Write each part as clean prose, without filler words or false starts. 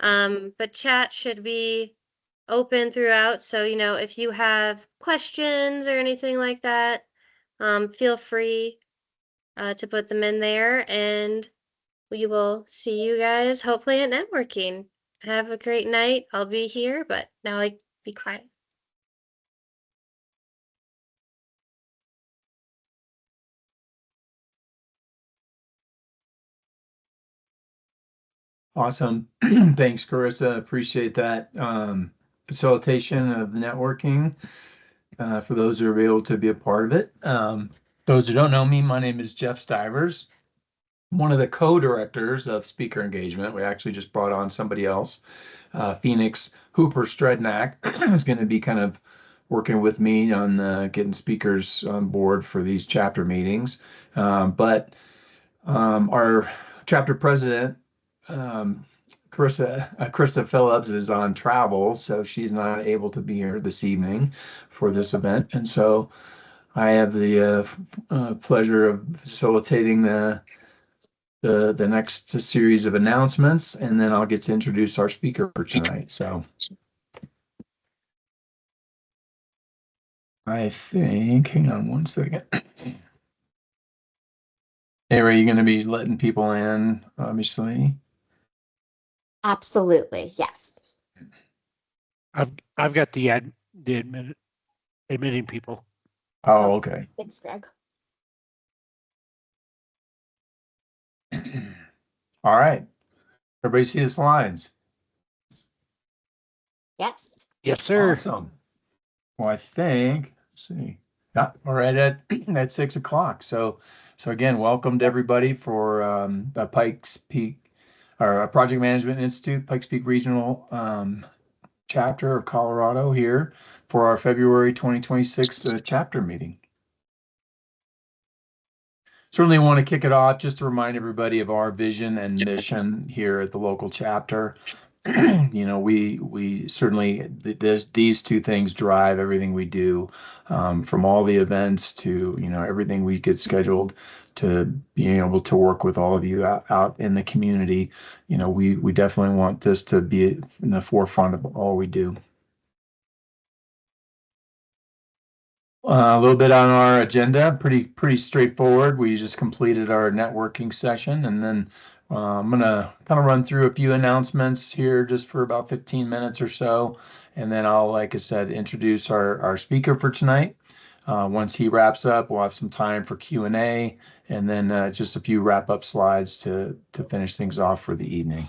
But chat should be open throughout. So, if you have questions or anything like that, feel free to put them in there, and we will see you guys hopefully at networking. Have a great night. I'll be here, but now be quiet. Awesome. Thanks, Carissa. Appreciate that facilitation of the networking for those who are able to be a part of it. Those who don't know me, my name is Jeff Stivers. I'm one of the co-directors of speaker engagement. We actually just brought on somebody else. Phoenix Hooper Strednak is going to be kind of working with me on getting speakers on board for these chapter meetings. But our chapter president, Krista Phillips, is on travel, so she's not able to be here this evening for this event. And so I have the pleasure of facilitating the next series of announcements, and then I'll get to introduce our speaker for tonight. So I think, hang on one second. Are you going to be letting people in, obviously? Absolutely, yes. I've got the admitting people. Oh, okay. Thanks, Greg. All right. Everybody see the slides? Yes. Yes, sir. Awesome. Well, I think, let's see. Yeah, we're right at 6 o'clock. So again, welcome to everybody for the Pikes Peak, our Project Management Institute, Pikes Peak Regional chapter of Colorado here for our February 2026 chapter meeting. Certainly want to kick it off just to remind everybody of our vision and mission here at the local chapter. We certainly, these two things drive everything we do, from all the events to, everything we get scheduled, to being able to work with all of you out in the community. We definitely want this to be in the forefront of all we do. A little bit on our agenda, pretty straightforward. We just completed our networking session, and then I'm gonna kind of run through a few announcements here just for about 15 minutes or so, and then I'll, like I said, introduce our speaker for tonight. Once he wraps up, we'll have some time for Q&A, and then just a few wrap-up slides to finish things off for the evening.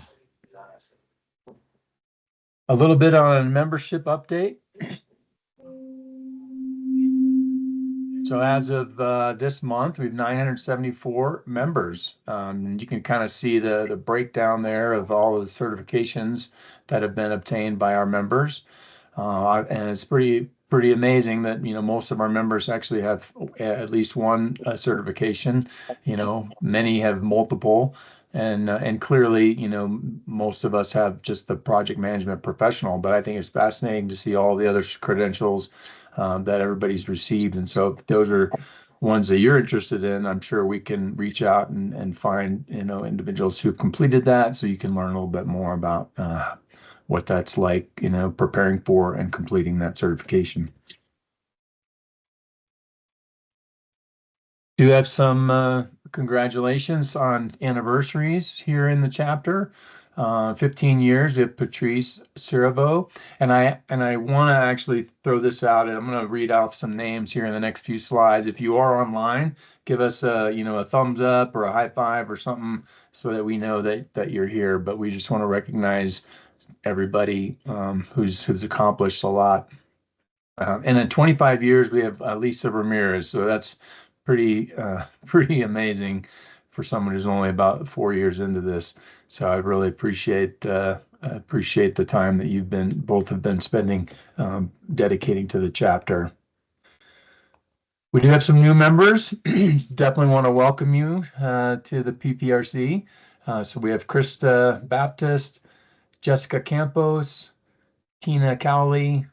A little bit on membership update. So as of this month, we have 974 members. You can kind of see the breakdown there of all of the certifications that have been obtained by our members. And it's pretty amazing that, most of our members actually have at least one certification. Many have multiple. And clearly, most of us have just the project management professional, but I think it's fascinating to see all the other credentials that everybody's received. And so if those are ones that you're interested in, I'm sure we can reach out and find, individuals who've completed that, so you can learn a little bit more about what that's like, preparing for and completing that certification. Do have some congratulations on anniversaries here in the chapter. 15 years. We have Patrice Cervo, and I want to actually throw this out, and I'm going to read off some names here in the next few slides. If you are online, give us a thumbs up or a high five or something so that we know that you're here. But we just want to recognize everybody who's accomplished a lot. And in 25 years, we have Lisa Ramirez, so that's pretty amazing for someone who's only about 4 years into this. So I really appreciate the time that both have been spending dedicating to the chapter. We do have some new members. Definitely want to welcome you to the PPRC. So we have Krista Baptist, Jessica Campos, Tina Cowley,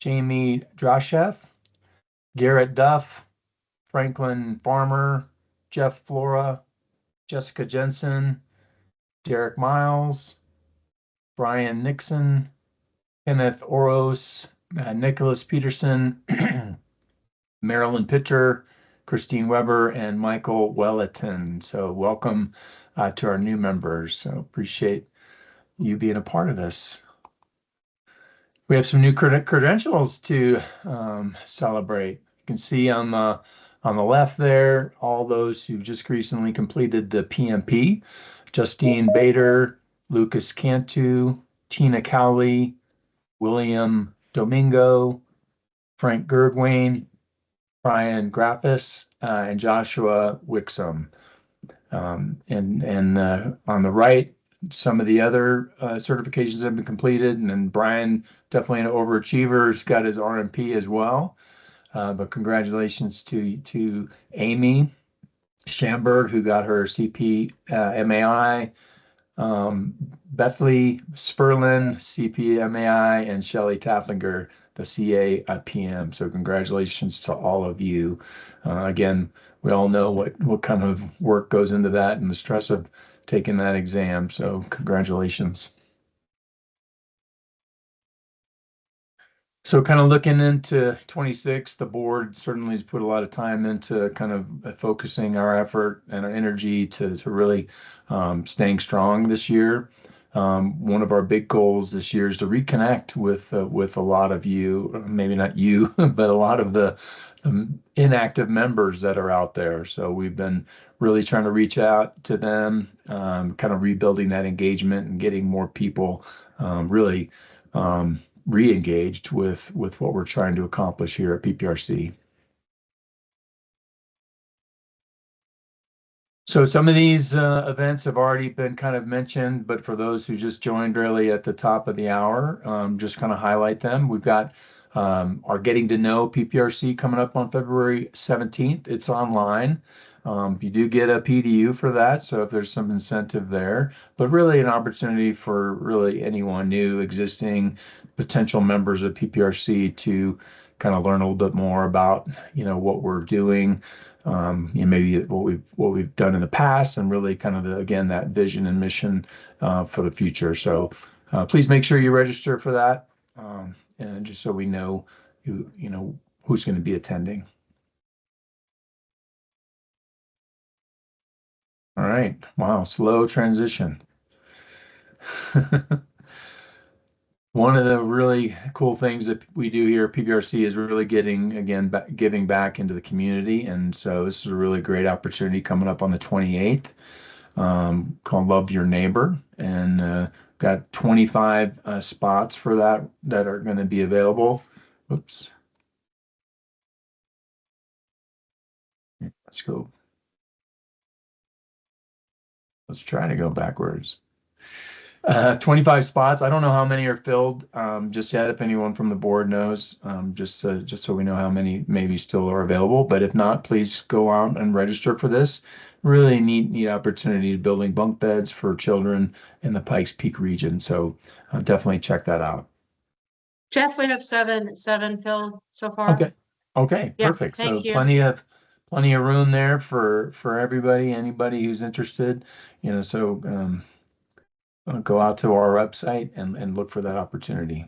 Jamie Drasheff, Garrett Duff, Franklin Farmer, Jeff Flora, Jessica Jensen, Derek Miles, Brian Nixon, Kenneth Oros, Nicholas Peterson, Marilyn Pitcher, Christine Weber, and Michael Welleton. So welcome to our new members. So appreciate you being a part of this. We have some new credentials to celebrate. You can see on the left there all those who've just recently completed the PMP: Justine Bader, Lucas Cantu, Tina Cowley, William Domingo, Frank Girdwain, Brian Graffis, and Joshua Wixom. And on the right, some of the other certifications have been completed, and then Brian, definitely an overachiever, has got his RMP as well. But congratulations to Amy Schamberg, who got her CP MAI, Bethany Sperlin, CPMAI, and Shelley Taflinger, the CA PM. So congratulations to all of you. Again, we all know what kind of work goes into that and the stress of taking that exam. So congratulations. So kind of looking into 26, the board certainly has put a lot of time into kind of focusing our effort and our energy to really staying strong this year. One of our big goals this year is to reconnect with a lot of you, maybe not you, but a lot of the inactive members that are out there. So we've been really trying to reach out to them, kind of rebuilding that engagement and getting more people really re-engaged with what we're trying to accomplish here at PPRC. So some of these events have already been kind of mentioned, but for those who just joined really at the top of the hour, just kind of highlight them. We've got our Getting to Know PPRC coming up on February 17th. It's online. You do get a PDU for that, so if there's some incentive there, but really an opportunity for really anyone new, existing, potential members of PPRC to kind of learn a little bit more about, what we're doing, maybe what we've done in the past, and really kind of again that vision and mission for the future. So please make sure you register for that, and just so we know who's going to be attending. All right. Wow. Slow transition. One of the really cool things that we do here at PPRC is really giving back into the community. And so this is a really great opportunity coming up on the 28th, called Love Your Neighbor. And got 25 spots for that are going to be available. Oops. Let's go. Let's try to go backwards. 25 spots. I don't know how many are filled just yet. If anyone from the board knows, just so we know how many maybe still are available. But if not, please go out and register for this. Really neat opportunity, building bunk beds for children in the Pikes Peak region. So definitely check that out. Jeff, we have seven filled so far. Okay, Yeah, perfect. So thank you. plenty of room there for everybody, anybody who's interested. So go out to our website and look for that opportunity.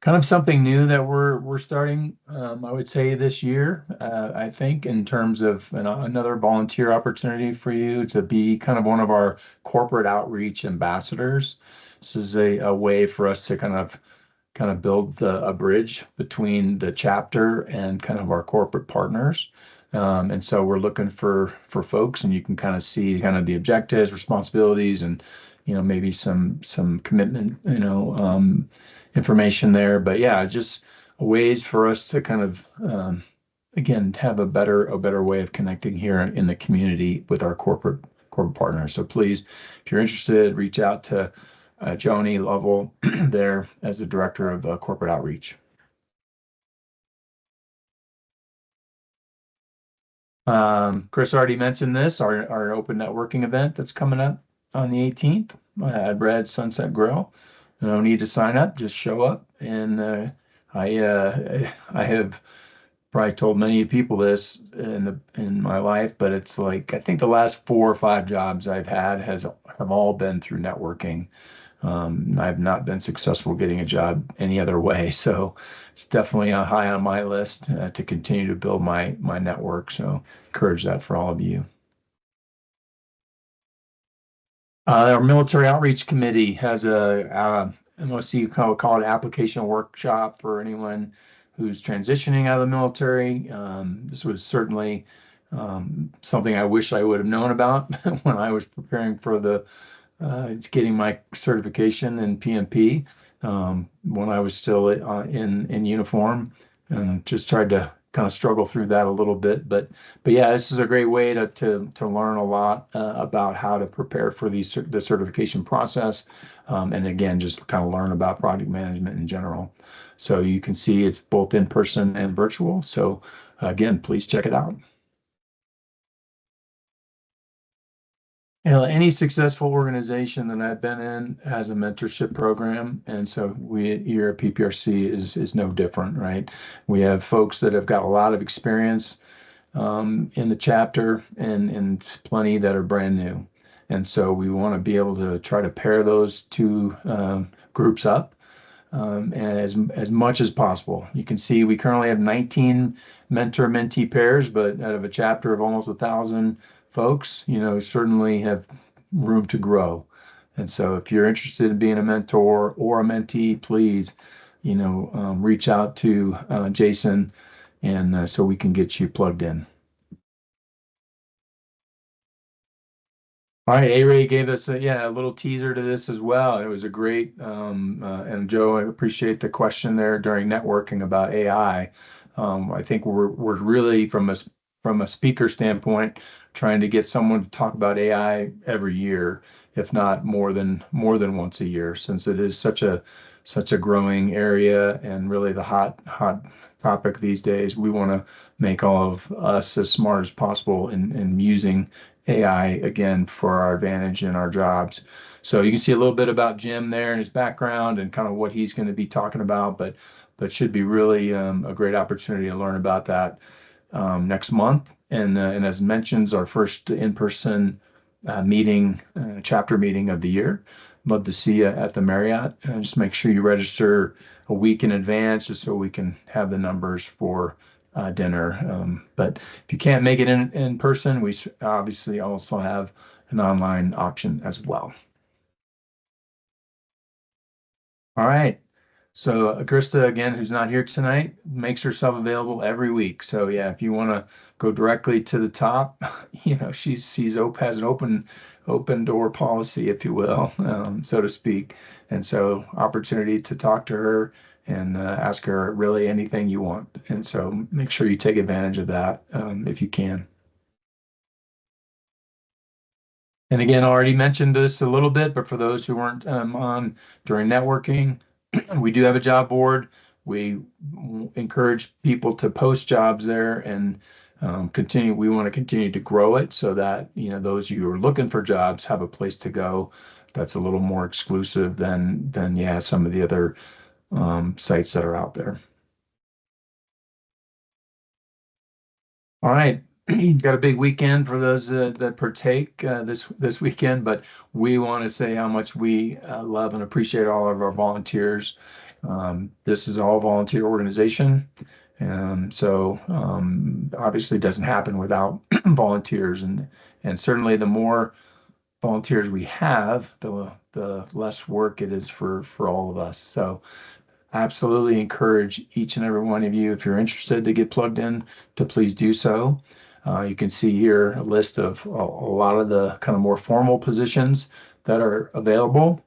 Kind of something new that we're starting, I would say this year, I think, in terms of another volunteer opportunity for you to be kind of one of our corporate outreach ambassadors. This is a way for us to kind of build a bridge between the chapter and kind of our corporate partners. And so we're looking for folks, and you can kind of see kind of the objectives, responsibilities, and maybe some commitment, information there. But yeah, just ways for us to kind of again have a better way of connecting here in the community with our corporate partners. So please, if you're interested, reach out to Joni Lovell there as the director of corporate outreach. Chris already mentioned this, our open networking event that's coming up on the 18th at Red Sunset Grill. No need to sign up, just show up. And I have probably told many people this in my life, but it's like I think the last 4 or 5 jobs I've had have all been through networking. I've not been successful getting a job any other way, so it's definitely a high on my list to continue to build my network. So encourage that for all of you. Our military outreach committee has a MOC call it application workshop for anyone who's transitioning out of the military. This was certainly something I wish I would have known about when I was preparing for getting my certification in PMP when I was still in uniform, and just tried to kind of struggle through that a little bit. But yeah, this is a great way to learn a lot about how to prepare for the certification process, and again, just kind of learn about project management in general. So you can see it's both in person and virtual. So again, please check it out. Any successful organization that I've been in has a mentorship program, and so we here at PPRC is no different, right? We have folks that have got a lot of experience in the chapter, and plenty that are brand new, and so we want to be able to try to pair those two groups up and as much as possible. You can see we currently have 19 mentor-mentee pairs, but out of a chapter of almost 1,000 folks, certainly have room to grow. And so if you're interested in being a mentor or a mentee, please, reach out to Jason, and so we can get you plugged in. All right, A-Ray gave us a little teaser to this as well. It was a great, and Joe, I appreciate the question there during networking about AI. I think we're really from a speaker standpoint trying to get someone to talk about AI every year, if not more than once a year, since it is such a growing area and really the hot topic these days. We want to make all of us as smart as possible in using AI again for our advantage in our jobs. So you can see a little bit about Jim there and his background and kind of what he's going to be talking about, but should be really a great opportunity to learn about that next month. And as mentioned, our first in-person chapter meeting of the year. Love to see you at the Marriott. Just make sure you register a week in advance, just so we can have the numbers for dinner. But if you can't make it in person, we obviously also have an online option as well. All right. So Krista, again, who's not here tonight, makes herself available every week. So yeah, if you want to go directly to the top, has an open door policy, if you will, so to speak. And so opportunity to talk to her and ask her really anything you want. And so make sure you take advantage of that if you can. And again, I already mentioned this a little bit, but for those who weren't on during networking, we do have a job board. We encourage people to post jobs there and continue. We want to continue to grow it so that those of you who are looking for jobs have a place to go. That's a little more exclusive than some of the other sites that are out there. All right. Got a big weekend for those that partake this weekend, but we want to say how much we love and appreciate all of our volunteers. This is all volunteer organization, and so obviously it doesn't happen without volunteers, and certainly the more volunteers we have, the less work it is for all of us. So absolutely encourage each and every one of you, if you're interested to get plugged in, to please do so. You can see here a list of a lot of the kind of more formal positions that are available.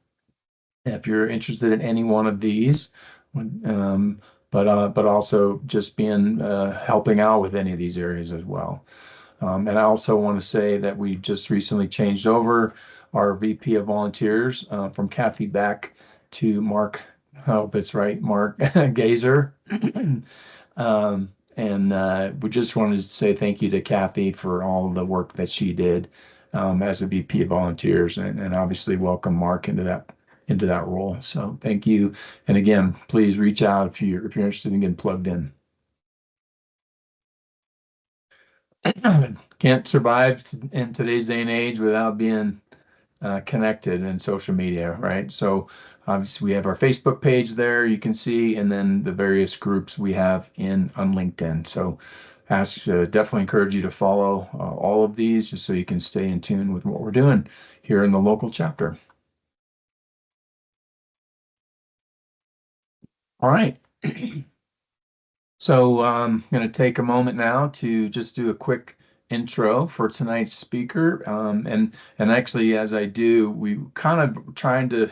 If you're interested in any one of these, but also just being helping out with any of these areas as well. And I also want to say that we just recently changed over our VP of volunteers from Kathy Beck to Mark. I hope it's right, Mark Gazer. And we just wanted to say thank you to Kathy for all the work that she did as a VP of volunteers, and obviously welcome Mark into that role. So thank you. And again, please reach out if you're interested in getting plugged in. can't survive in today's day and age without being connected in social media, right? So obviously we have our Facebook page there, you can see, and then the various groups we have on LinkedIn. So definitely encourage you to follow all of these just so you can stay in tune with what we're doing here in the local chapter. All right. So I'm going to take a moment now to just do a quick intro for tonight's speaker. And actually, as I do, we kind of trying to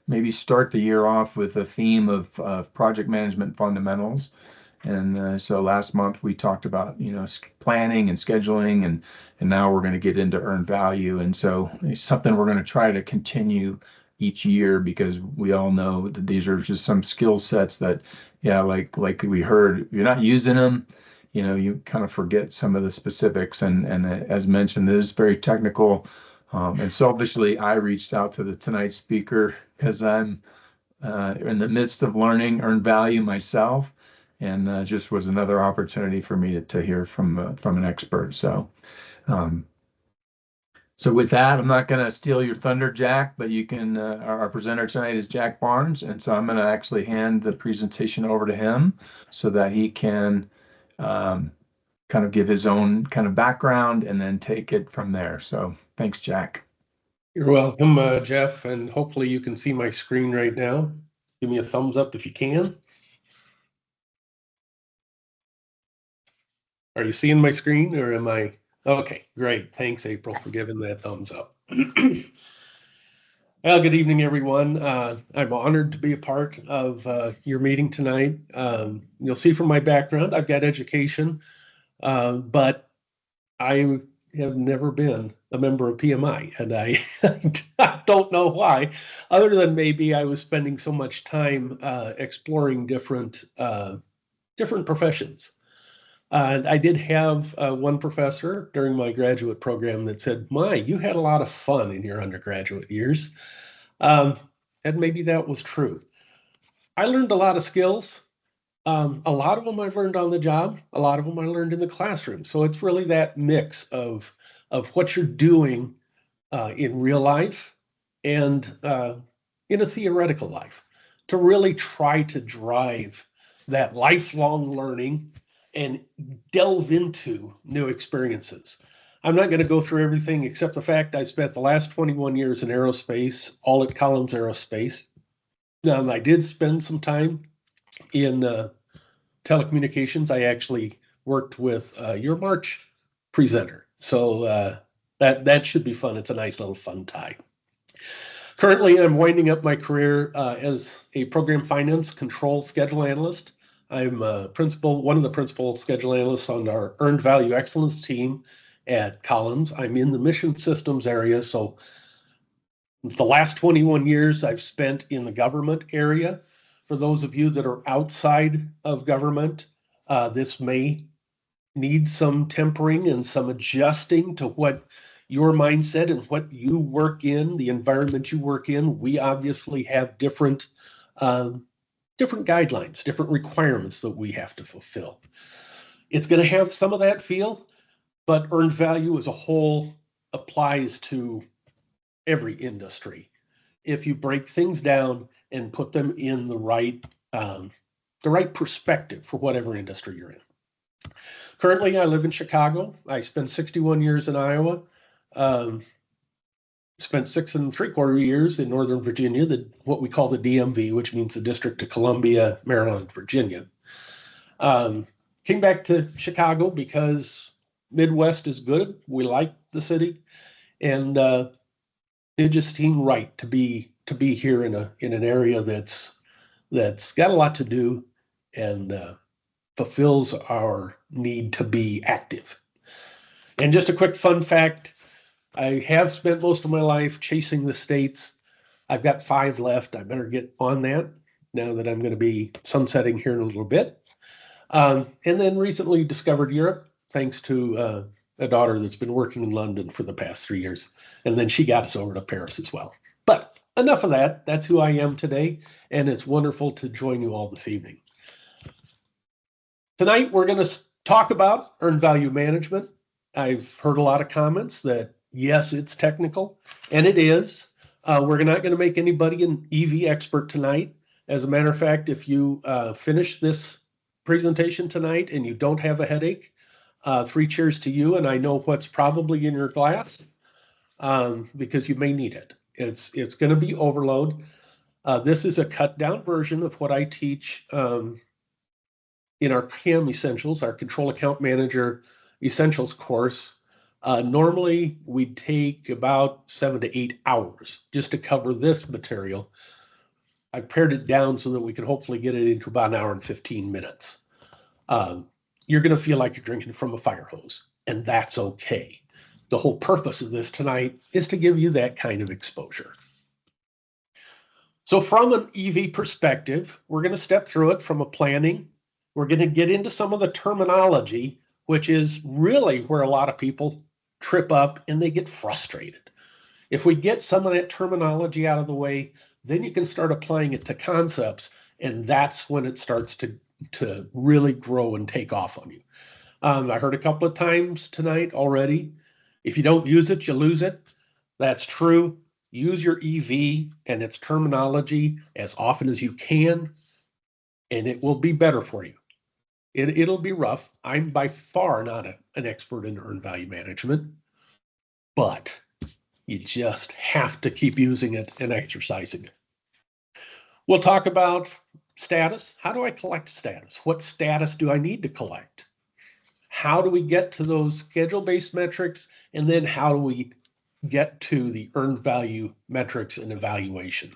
maybe start the year off with a theme of project management fundamentals. And so last month we talked about, planning and scheduling, and now we're going to get into earned value. And so it's something we're going to try to continue each year because we all know that these are just some skill sets that, yeah, like we heard, if you're not using them, you kind of forget some of the specifics. And as mentioned, this is very technical. And selfishly, I reached out to tonight's speaker because I'm in the midst of learning earned value myself, and just was another opportunity for me to hear from an expert. Um, so with that, I'm not going to steal your thunder, Jack, but you can. Our presenter tonight is Jack Barnes, and so I'm going to actually hand the presentation over to him so that he can um, kind of give his own kind of background and then take it from there. So thanks, Jack. You're welcome, Jeff, and hopefully you can see my screen right now. Give me a thumbs up if you can. Are you seeing my screen or am I? Okay, great. Thanks, April, for giving that thumbs up. Well, good evening, everyone. I'm honored to be a part of your meeting tonight. You'll see from my background, I've got education, but I have never been a member of PMI, and I don't know why, other than maybe I was spending so much time exploring different professions. I did have one professor during my graduate program that said, "My, you had a lot of fun in your undergraduate years," um, and maybe that was true. I learned a lot of skills. A lot of them I've learned on the job. A lot of them I learned in the classroom. So it's really that mix of what you're doing in real life and in a theoretical life to really try to drive that lifelong learning and delve into new experiences. I'm not going to go through everything except the fact I spent the last 21 years in aerospace, all at Collins Aerospace. I did spend some time in telecommunications. I actually worked with your March presenter. So that should be fun. It's a nice little fun tie. Currently, I'm winding up my career as a program finance control schedule analyst. I'm one of the principal schedule analysts on our earned value excellence team at Collins. I'm in the mission systems area. So the last 21 years I've spent in the government area. For those of you that are outside of government, this may need some tempering and some adjusting to what your mindset and what you work in, the environment you work in. We obviously have different guidelines, different requirements that we have to fulfill. It's going to have some of that feel, but earned value as a whole applies to every industry if you break things down and put them in the right perspective for whatever industry you're in. Currently, I live in Chicago. I spent 61 years in Iowa. Spent 6.75 years in Northern Virginia, what we call the DMV, which means the District of Columbia, Maryland, Virginia. Came back to Chicago because Midwest is good. We like the city, and it just seemed right to be here in an area that's got a lot to do and fulfills our need to be active. And just a quick fun fact, I have spent most of my life chasing the states. I've got 5 left. I better get on that now that I'm going to be sunsetting here in a little bit. And then recently discovered Europe, thanks to a daughter that's been working in London for the past 3 years. And then she got us over to Paris as well. But enough of that. That's who I am today. And it's wonderful to join you all this evening. Tonight, we're going to talk about earned value management. I've heard a lot of comments that, yes, it's technical, and it is. We're not going to make anybody an EV expert tonight. As a matter of fact, if you finish this presentation tonight and you don't have a headache, 3 cheers to you, and I know what's probably in your glass, because you may need it. It's going to be overload. This is a cut down version of what I teach in our CAM Essentials, our Control Account Manager Essentials course. Normally, we take about 7 to 8 hours just to cover this material. I pared it down so that we can hopefully get it into about an hour and 15 minutes. You're going to feel like you're drinking from a fire hose, and that's okay. The whole purpose of this tonight is to give you that kind of exposure. So from an EV perspective, we're going to step through it from a planning. We're going to get into some of the terminology, which is really where a lot of people trip up and they get frustrated. If we get some of that terminology out of the way, then you can start applying it to concepts, and that's when it starts to really grow and take off on you. I heard a couple of times tonight already, if you don't use it, you lose it. That's true. Use your EV and its terminology as often as you can, and it will be better for you. It'll be rough. I'm by far not an expert in earned value management, but you just have to keep using it and exercising it. We'll talk about status. How do I collect status? What status do I need to collect? How do we get to those schedule-based metrics? And then how do we get to the earned value metrics and evaluation?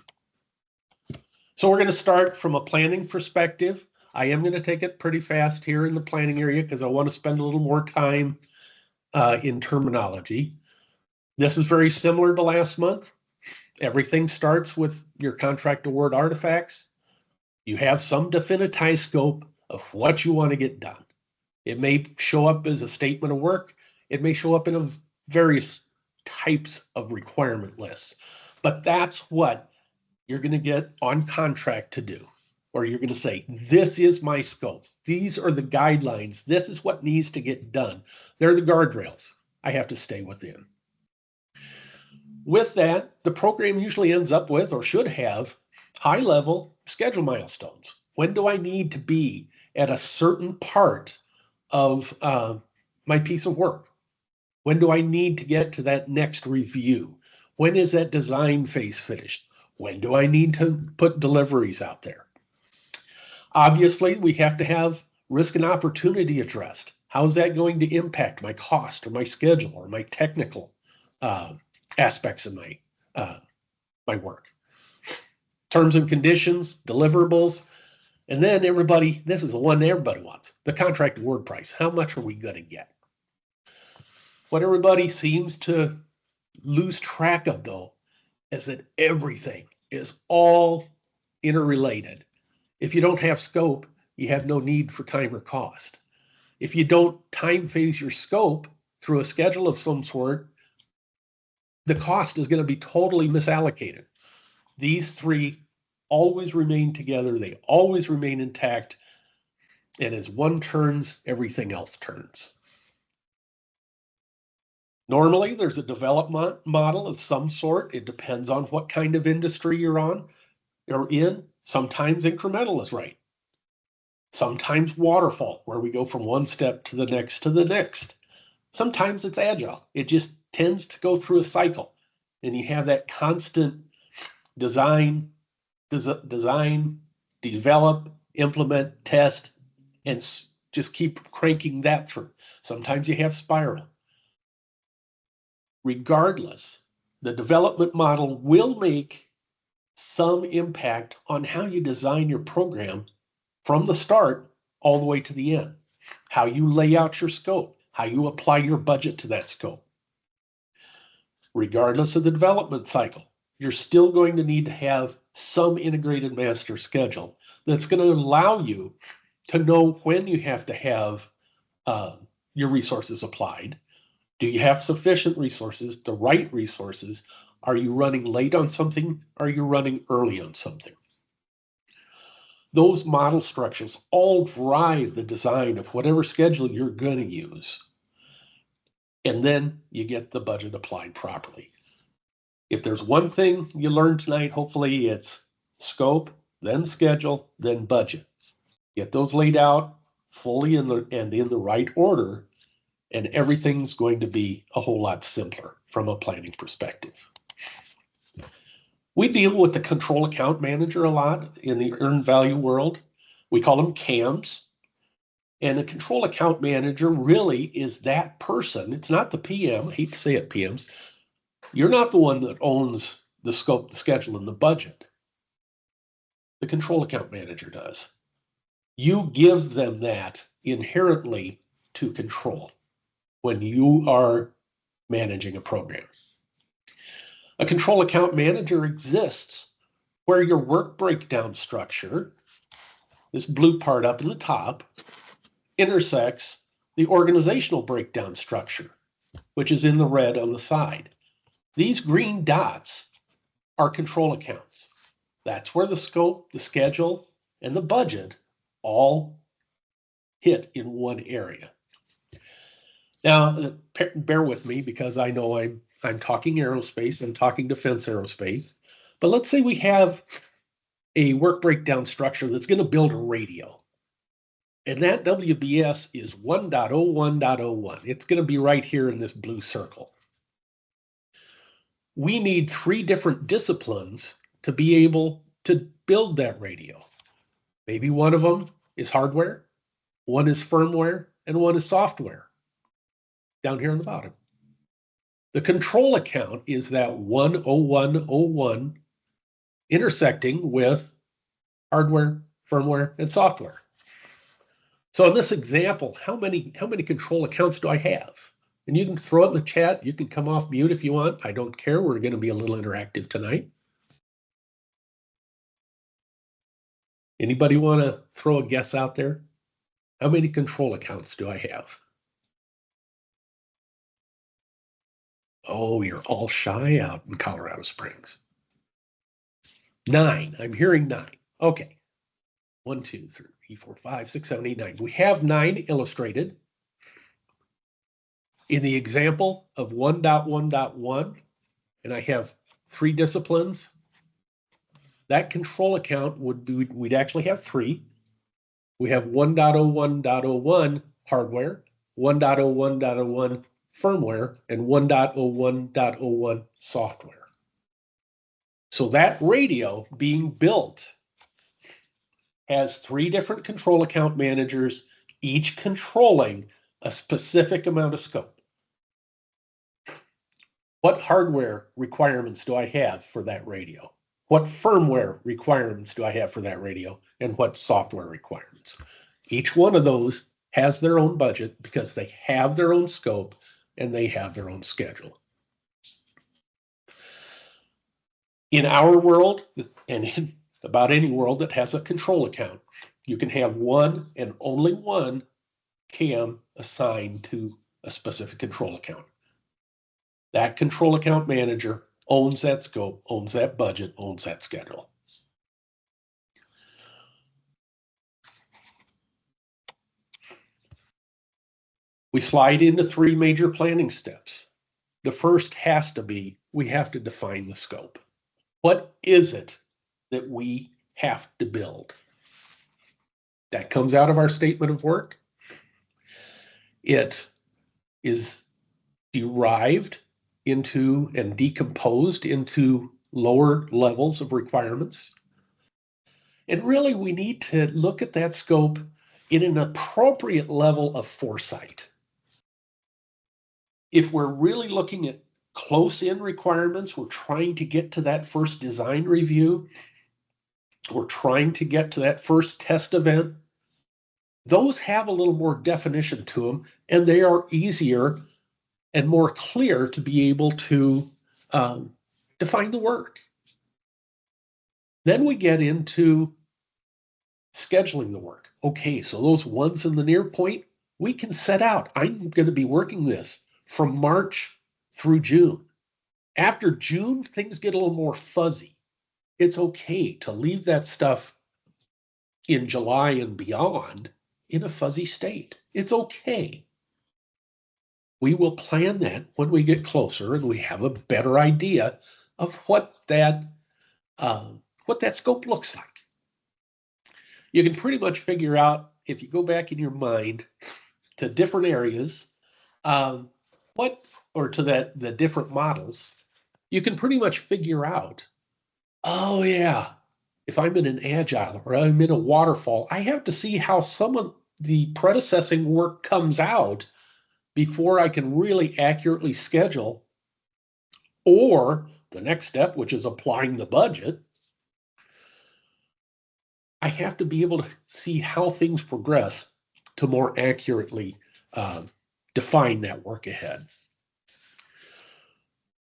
So we're going to start from a planning perspective. I am going to take it pretty fast here in the planning area because I want to spend a little more time in terminology. This is very similar to last month. Everything starts with your contract award artifacts. You have some definitized scope of what you want to get done. It may show up as a statement of work. It may show up in various types of requirement lists, but that's what you're going to get on contract to do, or you're going to say, this is my scope. These are the guidelines. This is what needs to get done. They're the guardrails I have to stay within. With that, the program usually ends up with, or should have, high-level schedule milestones. When do I need to be at a certain part of my piece of work? When do I need to get to that next review? When is that design phase finished? When do I need to put deliveries out there? Obviously, we have to have risk and opportunity addressed. How is that going to impact my cost or my schedule or my technical aspects of my work? Terms and conditions, deliverables, and then everybody, this is the one everybody wants, the contract award price. How much are we going to get? What everybody seems to lose track of, though, is that everything is all interrelated. If you don't have scope, you have no need for time or cost. If you don't time phase your scope through a schedule of some sort, the cost is going to be totally misallocated. These three always remain together. They always remain intact. And as one turns, everything else turns. Normally, there's a development model of some sort. It depends on what kind of industry you're on or in. Sometimes incremental is right. Sometimes waterfall, where we go from one step to the next to the next. Sometimes it's agile. It just tends to go through a cycle. And you have that constant design, develop, implement, test, and just keep cranking that through. Sometimes you have spiral. Regardless, the development model will make some impact on how you design your program from the start all the way to the end, how you lay out your scope, how you apply your budget to that scope. Regardless of the development cycle, you're still going to need to have some integrated master schedule that's going to allow you to know when you have to have your resources applied. Do you have sufficient resources, the right resources? Are you running late on something? Are you running early on something? Those model structures all drive the design of whatever schedule you're going to use. and then you get the budget applied properly. If there's one thing you learned tonight, hopefully it's scope, then schedule, then budget. Get those laid out fully in the right order, and everything's going to be a whole lot simpler from a planning perspective. We deal with the control account manager a lot in the earned value world. We call them CAMs. And a control account manager really is that person. It's not the PM. I hate to say it, PMs. You're not the one that owns the scope, the schedule, and the budget. The control account manager does. You give them that inherently to control when you are managing a program. A control account manager exists where your work breakdown structure, this blue part up in the top, intersects the organizational breakdown structure, which is in the red on the side. These green dots are control accounts. That's where the scope, the schedule, and the budget all hit in one area. Now, bear with me because I know I'm talking aerospace, I'm talking defense aerospace, but let's say we have a work breakdown structure that's going to build a radio. And that WBS is 1.01.01. It's going to be right here in this blue circle. We need 3 different disciplines to be able to build that radio. Maybe one of them is hardware, one is firmware, and one is software. Down here on the bottom. The control account is that 10101 intersecting with hardware, firmware, and software. So in this example, how many control accounts do I have? And you can throw it in the chat. You can come off mute if you want. I don't care. We're going to be a little interactive tonight. Anybody want to throw a guess out there? How many control accounts do I have? Oh, you're all shy out in Colorado Springs. 9. I'm hearing 9. Okay. 1, 2, 3, 4, 5, 6, 7, 8, 9. We have 9 illustrated. In the example of 1.1.1, and I have 3 disciplines, that control account we'd actually have 3. We have 1.01.01 hardware, 1.01.01 firmware, and 1.01.01 software. So that radio being built has 3 different control account managers, each controlling a specific amount of scope. What hardware requirements do I have for that radio? What firmware requirements do I have for that radio? And what software requirements? Each one of those has their own budget because they have their own scope and they have their own schedule. In our world, and in about any world that has a control account, you can have one and only one CAM assigned to a specific control account. That control account manager owns that scope, owns that budget, owns that schedule. We slide into 3 major planning steps. The first has to be, we have to define the scope. What is it that we have to build? That comes out of our statement of work. It is derived into and decomposed into lower levels of requirements. And really, we need to look at that scope in an appropriate level of foresight. If we're really looking at close-in requirements, we're trying to get to that first design review, we're trying to get to that first test event, those have a little more definition to them, and they are easier and more clear to be able to define the work. Then we get into scheduling the work. Okay, so those ones in the near point, we can set out. I'm going to be working this from March through June. After June, things get a little more fuzzy. It's okay to leave that stuff in July and beyond in a fuzzy state. It's okay. We will plan that when we get closer and we have a better idea of what that scope looks like. You can pretty much figure out, if you go back in your mind to different areas, to the different models, you can pretty much figure out, oh yeah, if I'm in an agile or I'm in a waterfall, I have to see how some of the predecessing work comes out before I can really accurately schedule. Or the next step, which is applying the budget, I have to be able to see how things progress to more accurately define that work ahead.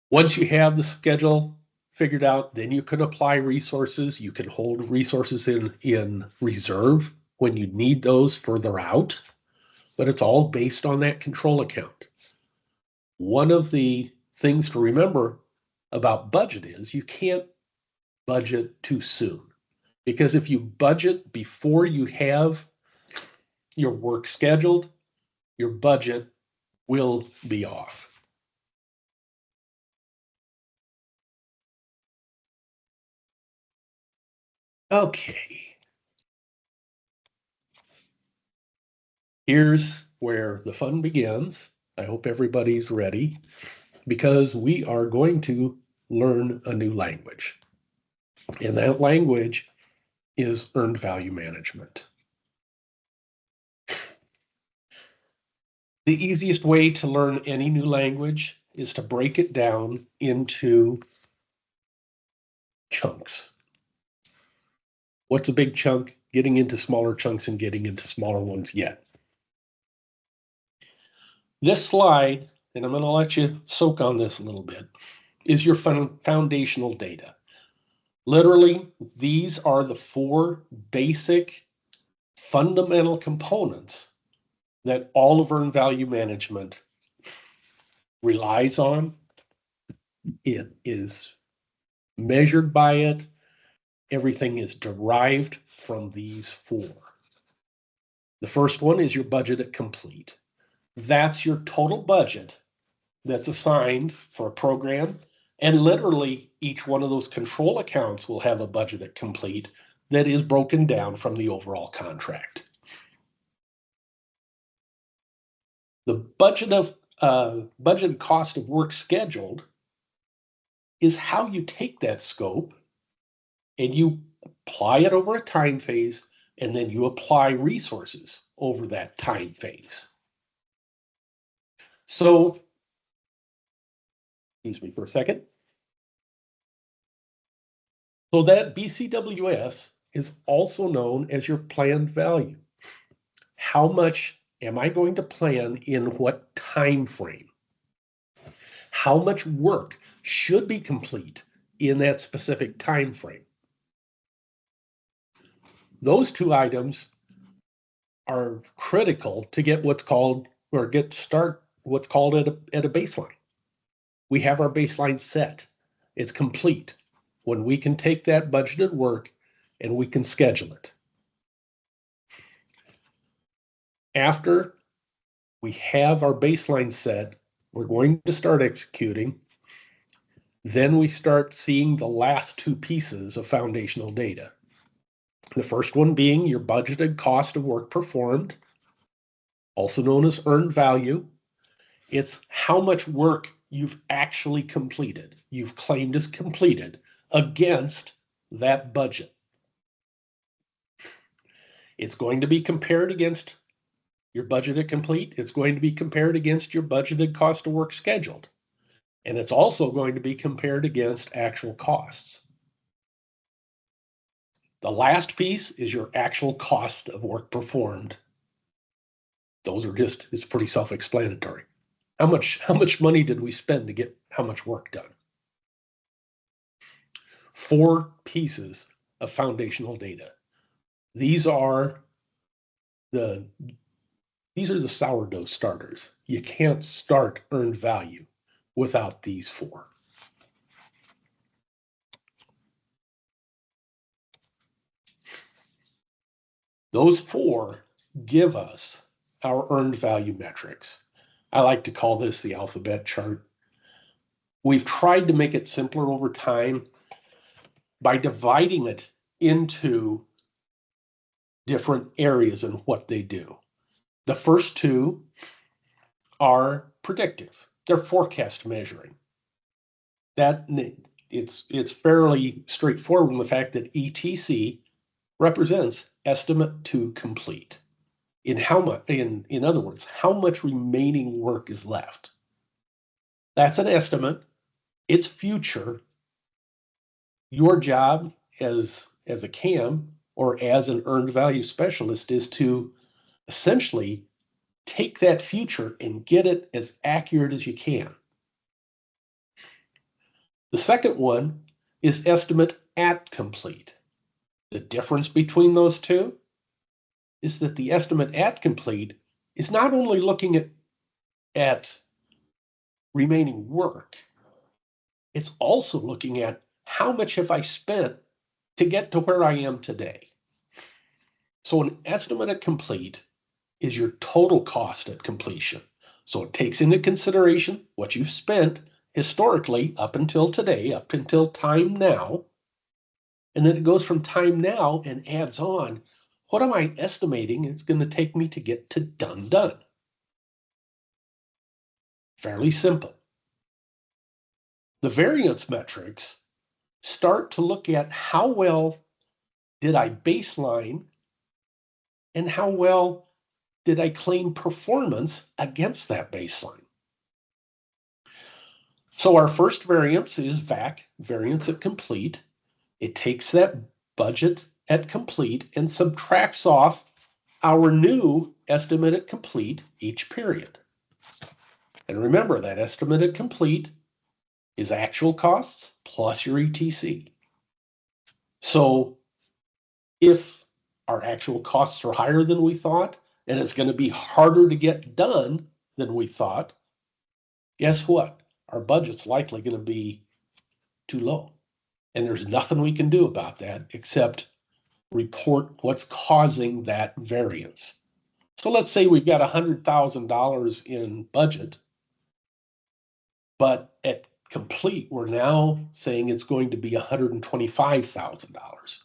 Once you have the schedule figured out, then you can apply resources. You can hold resources in reserve when you need those further out, but it's all based on that control account. One of the things to remember about budget is you can't budget too soon, because if you budget before you have your work scheduled, your budget will be off. Okay. Here's where the fun begins. I hope everybody's ready, because we are going to learn a new language. And that language is earned value management. The easiest way to learn any new language is to break it down into chunks. What's a big chunk? Getting into smaller chunks and getting into smaller ones yet. This slide, and I'm going to let you soak on this a little bit, is your foundational data. Literally, these are the 4 basic fundamental components that all of earned value management relies on. It is measured by it. Everything is derived from these 4. The first one is your budget at complete. That's your total budget that's assigned for a program. And literally, each one of those control accounts will have a budget at complete that is broken down from the overall contract. The budget and cost of work scheduled is how you take that scope and you apply it over a time phase, and then you apply resources over that time phase. So, excuse me for a second. So that BCWS is also known as your planned value. How much am I going to plan in what time frame? How much work should be complete in that specific time frame? Those 2 items are critical to get what's called at a baseline. We have our baseline set. It's complete when we can take that budgeted work and we can schedule it. After we have our baseline set, we're going to start executing. Then we start seeing the last 2 pieces of foundational data. The first one being your budgeted cost of work performed, also known as earned value. It's how much work you've actually completed, you've claimed as completed against that budget. It's going to be compared against your budgeted complete. It's going to be compared against your budgeted cost of work scheduled. And it's also going to be compared against actual costs. The last piece is your actual cost of work performed. Those are it's pretty self-explanatory. How much money did we spend to get how much work done? 4 pieces of foundational data. These are the sourdough starters. You can't start earned value without these 4. Those 4 give us our earned value metrics. I like to call this the alphabet chart. We've tried to make it simpler over time by dividing it into different areas and what they do. The first two are predictive. They're forecast measuring. It's fairly straightforward in the fact that ETC represents estimate to complete. In other words, how much remaining work is left. That's an estimate. It's future. Your job as a CAM or as an earned value specialist is to essentially take that future and get it as accurate as you can. The second one is estimate at complete. The difference between those two is that the estimate at complete is not only looking at remaining work, it's also looking at how much have I spent to get to where I am today. So an estimate at complete is your total cost at completion. So it takes into consideration what you've spent historically up until today, up until time now. And then it goes from time now and adds on, what am I estimating it's going to take me to get to done? Fairly simple. The variance metrics start to look at how well did I baseline and how well did I claim performance against that baseline. So our first variance is VAC, variance at complete. It takes that budget at complete and subtracts off our new estimate at complete each period. And remember, that estimate at complete is actual costs plus your ETC. So if our actual costs are higher than we thought, and it's going to be harder to get done than we thought, guess what? Our budget's likely going to be too low. And there's nothing we can do about that except report what's causing that variance. So let's say we've got $100,000 in budget, but at complete, we're now saying it's going to be $125,000.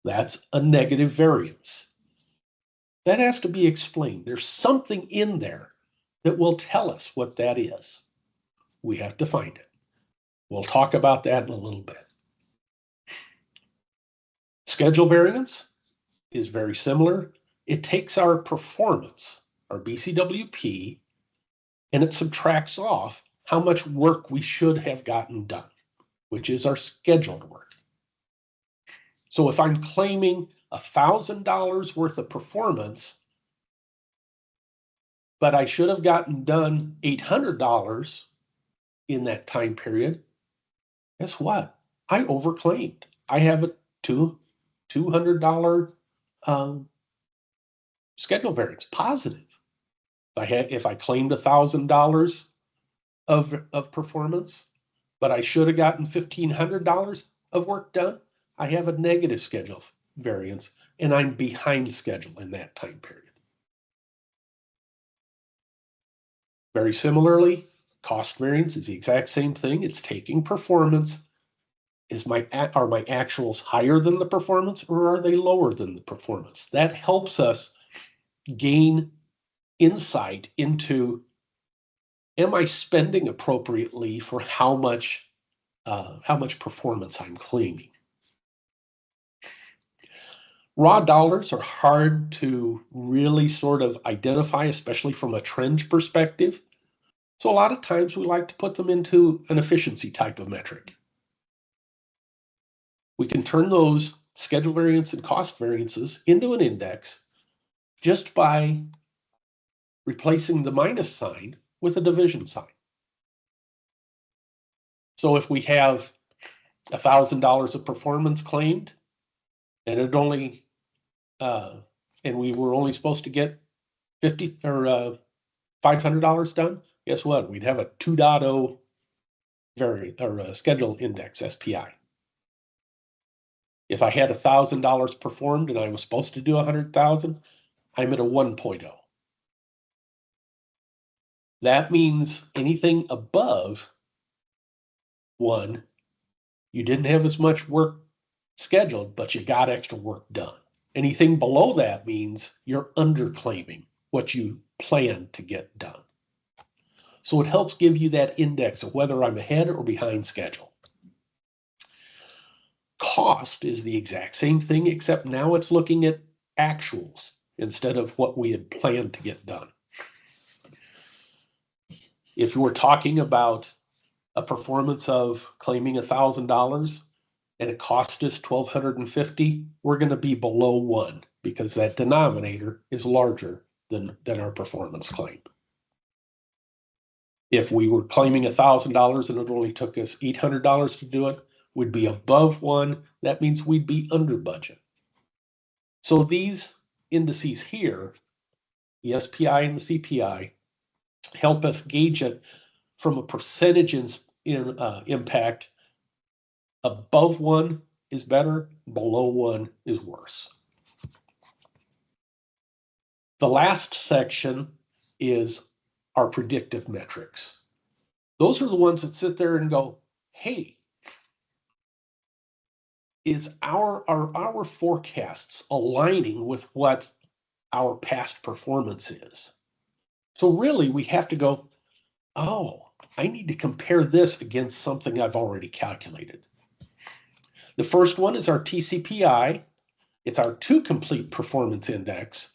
That's a negative variance. That has to be explained. There's something in there that will tell us what that is. We have to find it. We'll talk about that in a little bit. Schedule variance is very similar. It takes our performance, our BCWP, and it subtracts off how much work we should have gotten done, which is our scheduled work. So if I'm claiming $1,000 worth of performance, but I should have gotten done $800 in that time period, guess what? I overclaimed. I have a $200 schedule variance, positive. If I claimed $1,000 of performance, but I should have gotten $1,500 of work done, I have a negative schedule variance, and I'm behind schedule in that time period. Very similarly, cost variance is the exact same thing. It's taking performance. Are my actuals higher than the performance, or are they lower than the performance? That helps us gain insight into, am I spending appropriately for how much performance I'm claiming? Raw dollars are hard to really sort of identify, especially from a trend perspective. So a lot of times we like to put them into an efficiency type of metric. We can turn those schedule variance and cost variances into an index just by replacing the minus sign with a division sign. So if we have $1,000 of performance claimed, and and we were only supposed to get $50 or $500 done, guess what? We'd have a 2.0 schedule index SPI. If I had $1,000 performed and I was supposed to do 100,000, I'm at a 1.0. That means anything above 1, you didn't have as much work scheduled, but you got extra work done. Anything below that means you're underclaiming what you planned to get done. So it helps give you that index of whether I'm ahead or behind schedule. Cost is the exact same thing, except now it's looking at actuals instead of what we had planned to get done. If we're talking about a performance of claiming $1,000 and it cost us $1,250, we're going to be below 1 because that denominator is larger than our performance claim. If we were claiming $1,000 and it only took us $800 to do it, we'd be above 1. That means we'd be under budget. So these indices here, the SPI and the CPI, help us gauge it from a percentage in impact. Above 1 is better, below 1 is worse. The last section is our predictive metrics. Those are the ones that sit there and go, hey, are our forecasts aligning with what our past performance is? So really we have to go, oh, I need to compare this against something I've already calculated. The first one is our TCPI. It's our 2 complete performance index.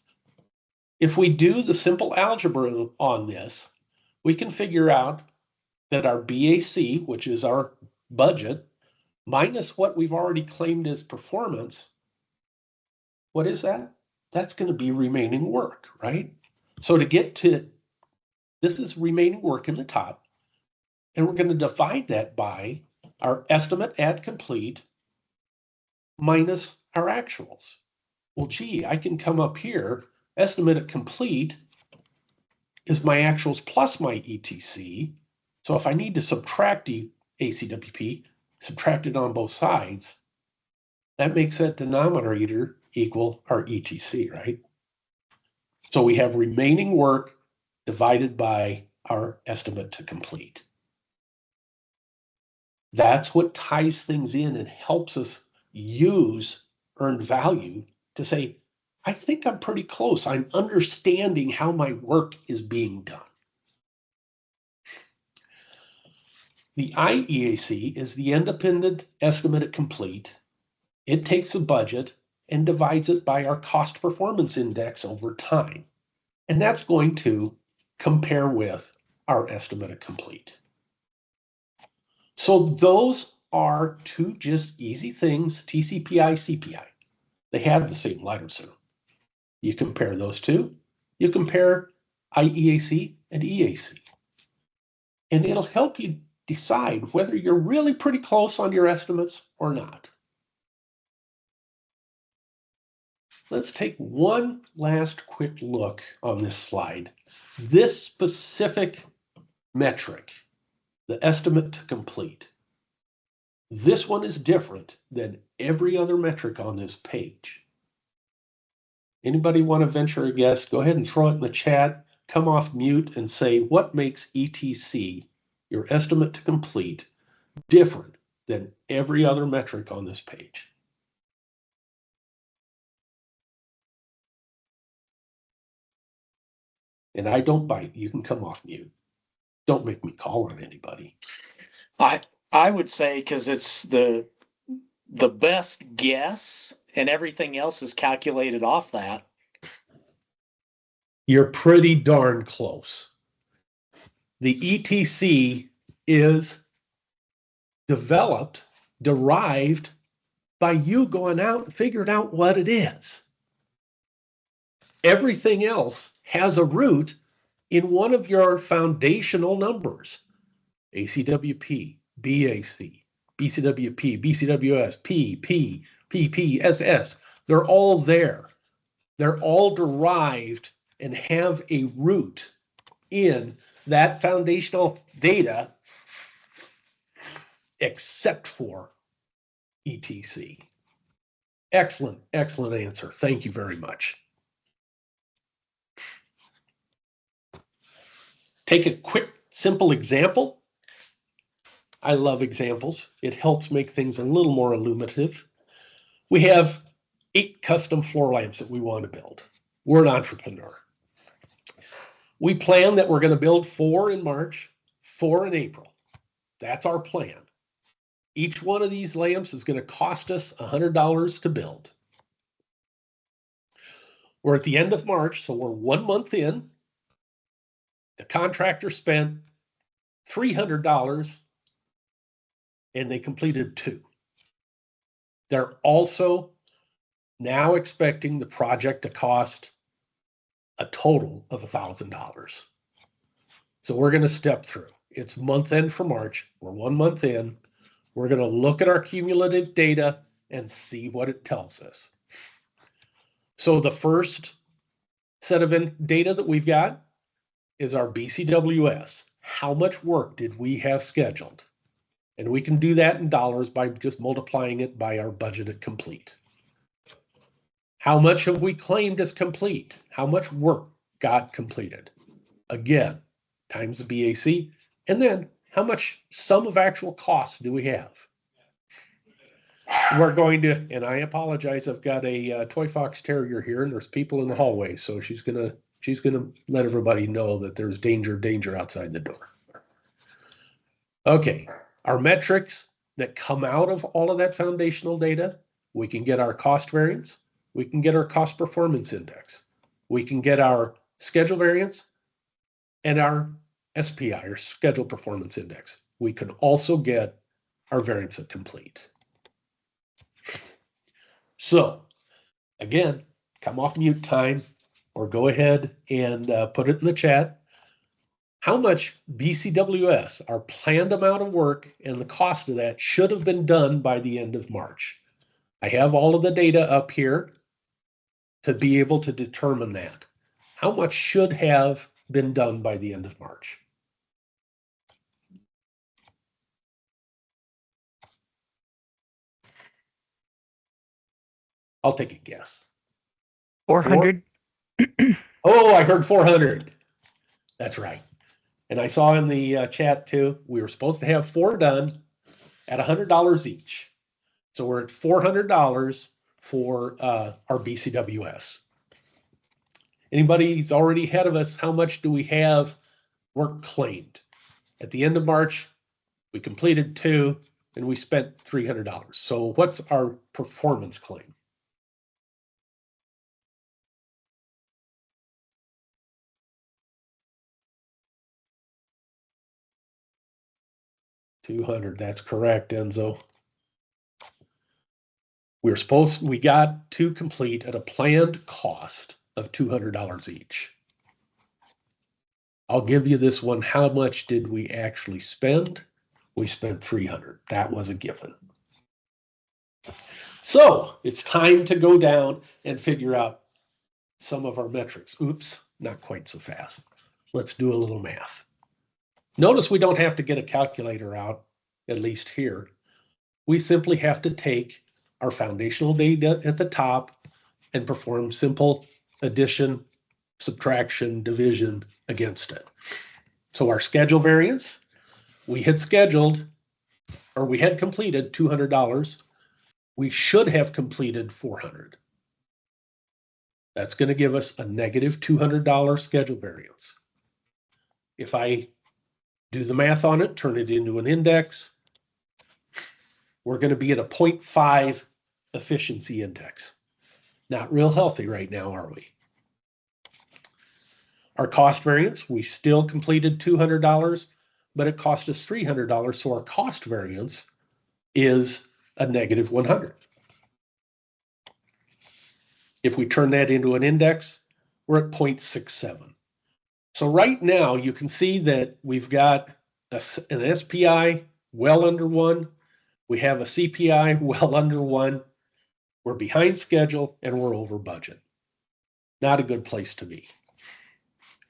If we do the simple algebra on this, we can figure out that our BAC, which is our budget, minus what we've already claimed as performance, what is that? That's going to be remaining work, right? So to get to, this is remaining work in the top, and we're going to divide that by our estimate at complete minus our actuals. Well, gee, I can come up here, estimate at complete is my actuals plus my ETC. So if I need to subtract the ACWP, subtract it on both sides, that makes that denominator equal our ETC, right? So we have remaining work divided by our estimate to complete. That's what ties things in and helps us use earned value to say, I think I'm pretty close. I'm understanding how my work is being done. The IEAC is the independent estimate at complete. It takes a budget and divides it by our cost performance index over time. And that's going to compare with our estimate at complete. So those are 2 just easy things, TCPI, CPI. They have the same letters in them. You compare those 2, you compare IEAC and EAC. And it'll help you decide whether you're really pretty close on your estimates or not. Let's take one last quick look on this slide. This specific metric, the estimate to complete, this one is different than every other metric on this page. Anybody want to venture a guess? Go ahead and throw it in the chat, come off mute and say what makes ETC, your estimate to complete, different than every other metric on this page. And I don't bite. You can come off mute. Don't make me call on anybody. I would say because it's the best guess and everything else is calculated off that. You're pretty darn close. The ETC is derived by you going out and figuring out what it is. Everything else has a root in one of your foundational numbers. ACWP, BAC, BCWP, BCWS, PP, PPSS. They're all there. They're all derived and have a root in that foundational data, except for ETC. Excellent, excellent answer. Thank you very much. take a quick, simple example. I love examples. It helps make things a little more illuminative. We have 8 custom floor lamps that we want to build. We're an entrepreneur. We plan that we're going to build 4 in March, 4 in April. That's our plan. Each one of these lamps is going to cost us $100 to build. We're at the end of March, so we're 1 month in. The contractor spent $300 and they completed 2. They're also now expecting the project to cost a total of $1,000. So we're going to step through. It's month end for March. We're 1 month in. We're going to look at our cumulative data and see what it tells us. So the first set of data that we've got is our BCWS. How much work did we have scheduled? And we can do that in dollars by just multiplying it by our budgeted complete. How much have we claimed as complete? How much work got completed? Again, times the BAC. And then how much sum of actual costs do we have? We're going to, and I apologize, I've got a toy fox terrier here and there's people in the hallway. So she's gonna let everybody know that there's danger outside the door. Okay, our metrics that come out of all of that foundational data, we can get our cost variance, we can get our cost performance index, we can get our schedule variance and our SPI, or schedule performance index. We can also get our variance at complete. So again, come off mute time or go ahead and put it in the chat. How much BCWS, our planned amount of work and the cost of that, should have been done by the end of March? I have all of the data up here to be able to determine that. How much should have been done by the end of March? I'll take a guess. 400. Oh, I heard 400. That's right. And I saw in the chat too, we were supposed to have 4 done at $100 each. So we're at $400 for our BCWS. Anybody's already ahead of us, how much do we have work claimed? At the end of March, we completed 2 and we spent $300. So what's our performance claim? $200, that's correct, Enzo. We got to complete at a planned cost of $200 each. I'll give you this one. How much did we actually spend? We spent $300. That was a given. So it's time to go down and figure out some of our metrics. Oops, not quite so fast. Let's do a little math. Notice we don't have to get a calculator out, at least here. We simply have to take our foundational data at the top and perform simple addition, subtraction, division against it. So our schedule variance, we had scheduled, or we had completed $200. We should have completed $400. That's going to give us a negative $200 schedule variance. If I do the math on it, turn it into an index, we're going to be at a 0.5 efficiency index. Not real healthy right now, are we? Our cost variance, we still completed $200, but it cost us $300. So our cost variance is a negative 100. If we turn that into an index, we're at 0.67. So right now you can see that we've got an SPI well under 1. We have a CPI well under 1. We're behind schedule and we're over budget. Not a good place to be.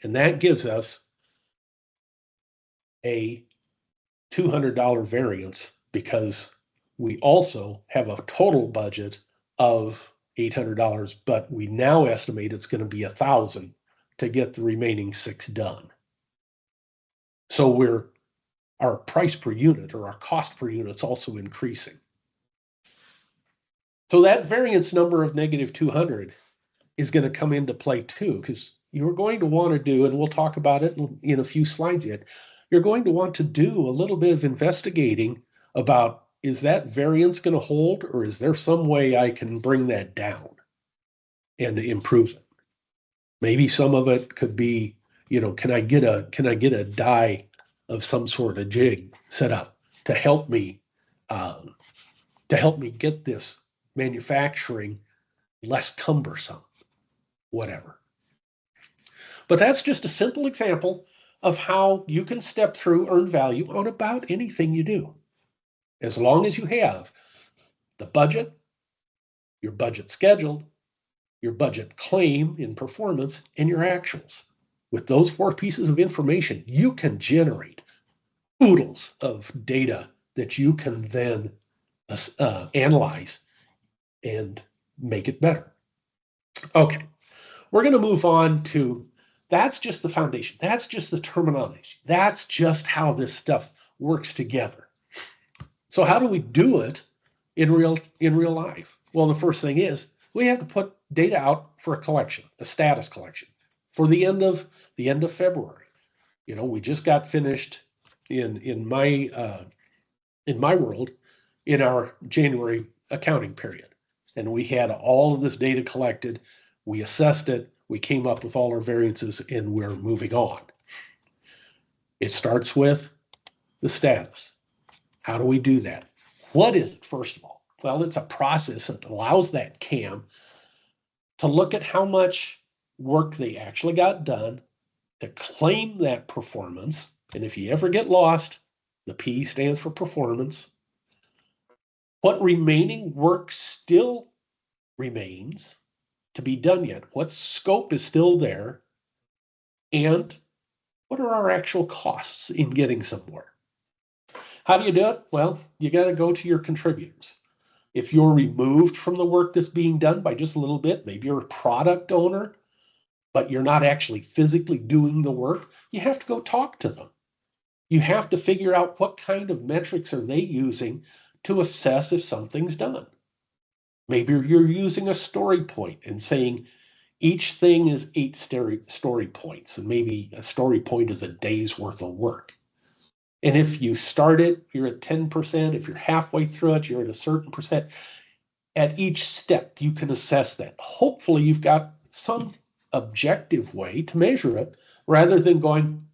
And that gives us a $200 variance because we also have a total budget of $800, but we now estimate it's going to be $1,000 to get the remaining 6 done. So our price per unit or our cost per unit is also increasing. So that variance number of negative 200 is going to come into play too, because you're going to want to do, and we'll talk about it in a few slides yet, you're going to want to do a little bit of investigating about, is that variance going to hold, or is there some way I can bring that down and improve it? Maybe some of it could be, can I get a die of some sort of jig set up to help me get this manufacturing less cumbersome, whatever. But that's just a simple example of how you can step through earned value on about anything you do. As long as you have the budget, your budget scheduled, your budget claim in performance, and your actuals. With those 4 pieces of information, you can generate oodles of data that you can then analyze and make it better. Okay, we're going to move on to, that's just the foundation. That's just the terminology. That's just how this stuff works together. So how do we do it in real life? Well, the first thing is we have to put data out for a collection, a status collection, for the end of February. We just got finished in my world in our January accounting period, and we had all of this data collected. We assessed it. We came up with all our variances, and we're moving on. It starts with the status. How do we do that? What is it, first of all? Well, it's a process that allows that CAM to look at how much work they actually got done, to claim that performance. And if you ever get lost, the P stands for performance. What remaining work still remains to be done yet? What scope is still there? And what are our actual costs in getting somewhere? How do you do it? Well, you got to go to your contributors. If you're removed from the work that's being done by just a little bit, maybe you're a product owner, but you're not actually physically doing the work, you have to go talk to them. You have to figure out what kind of metrics are they using to assess if something's done. Maybe you're using a story point and saying each thing is 8 story points, and maybe a story point is a day's worth of work. And if you start it, you're at 10%. If you're halfway through it, you're at a certain percent. At each step, you can assess that. Hopefully, you've got some objective way to measure it, rather than going,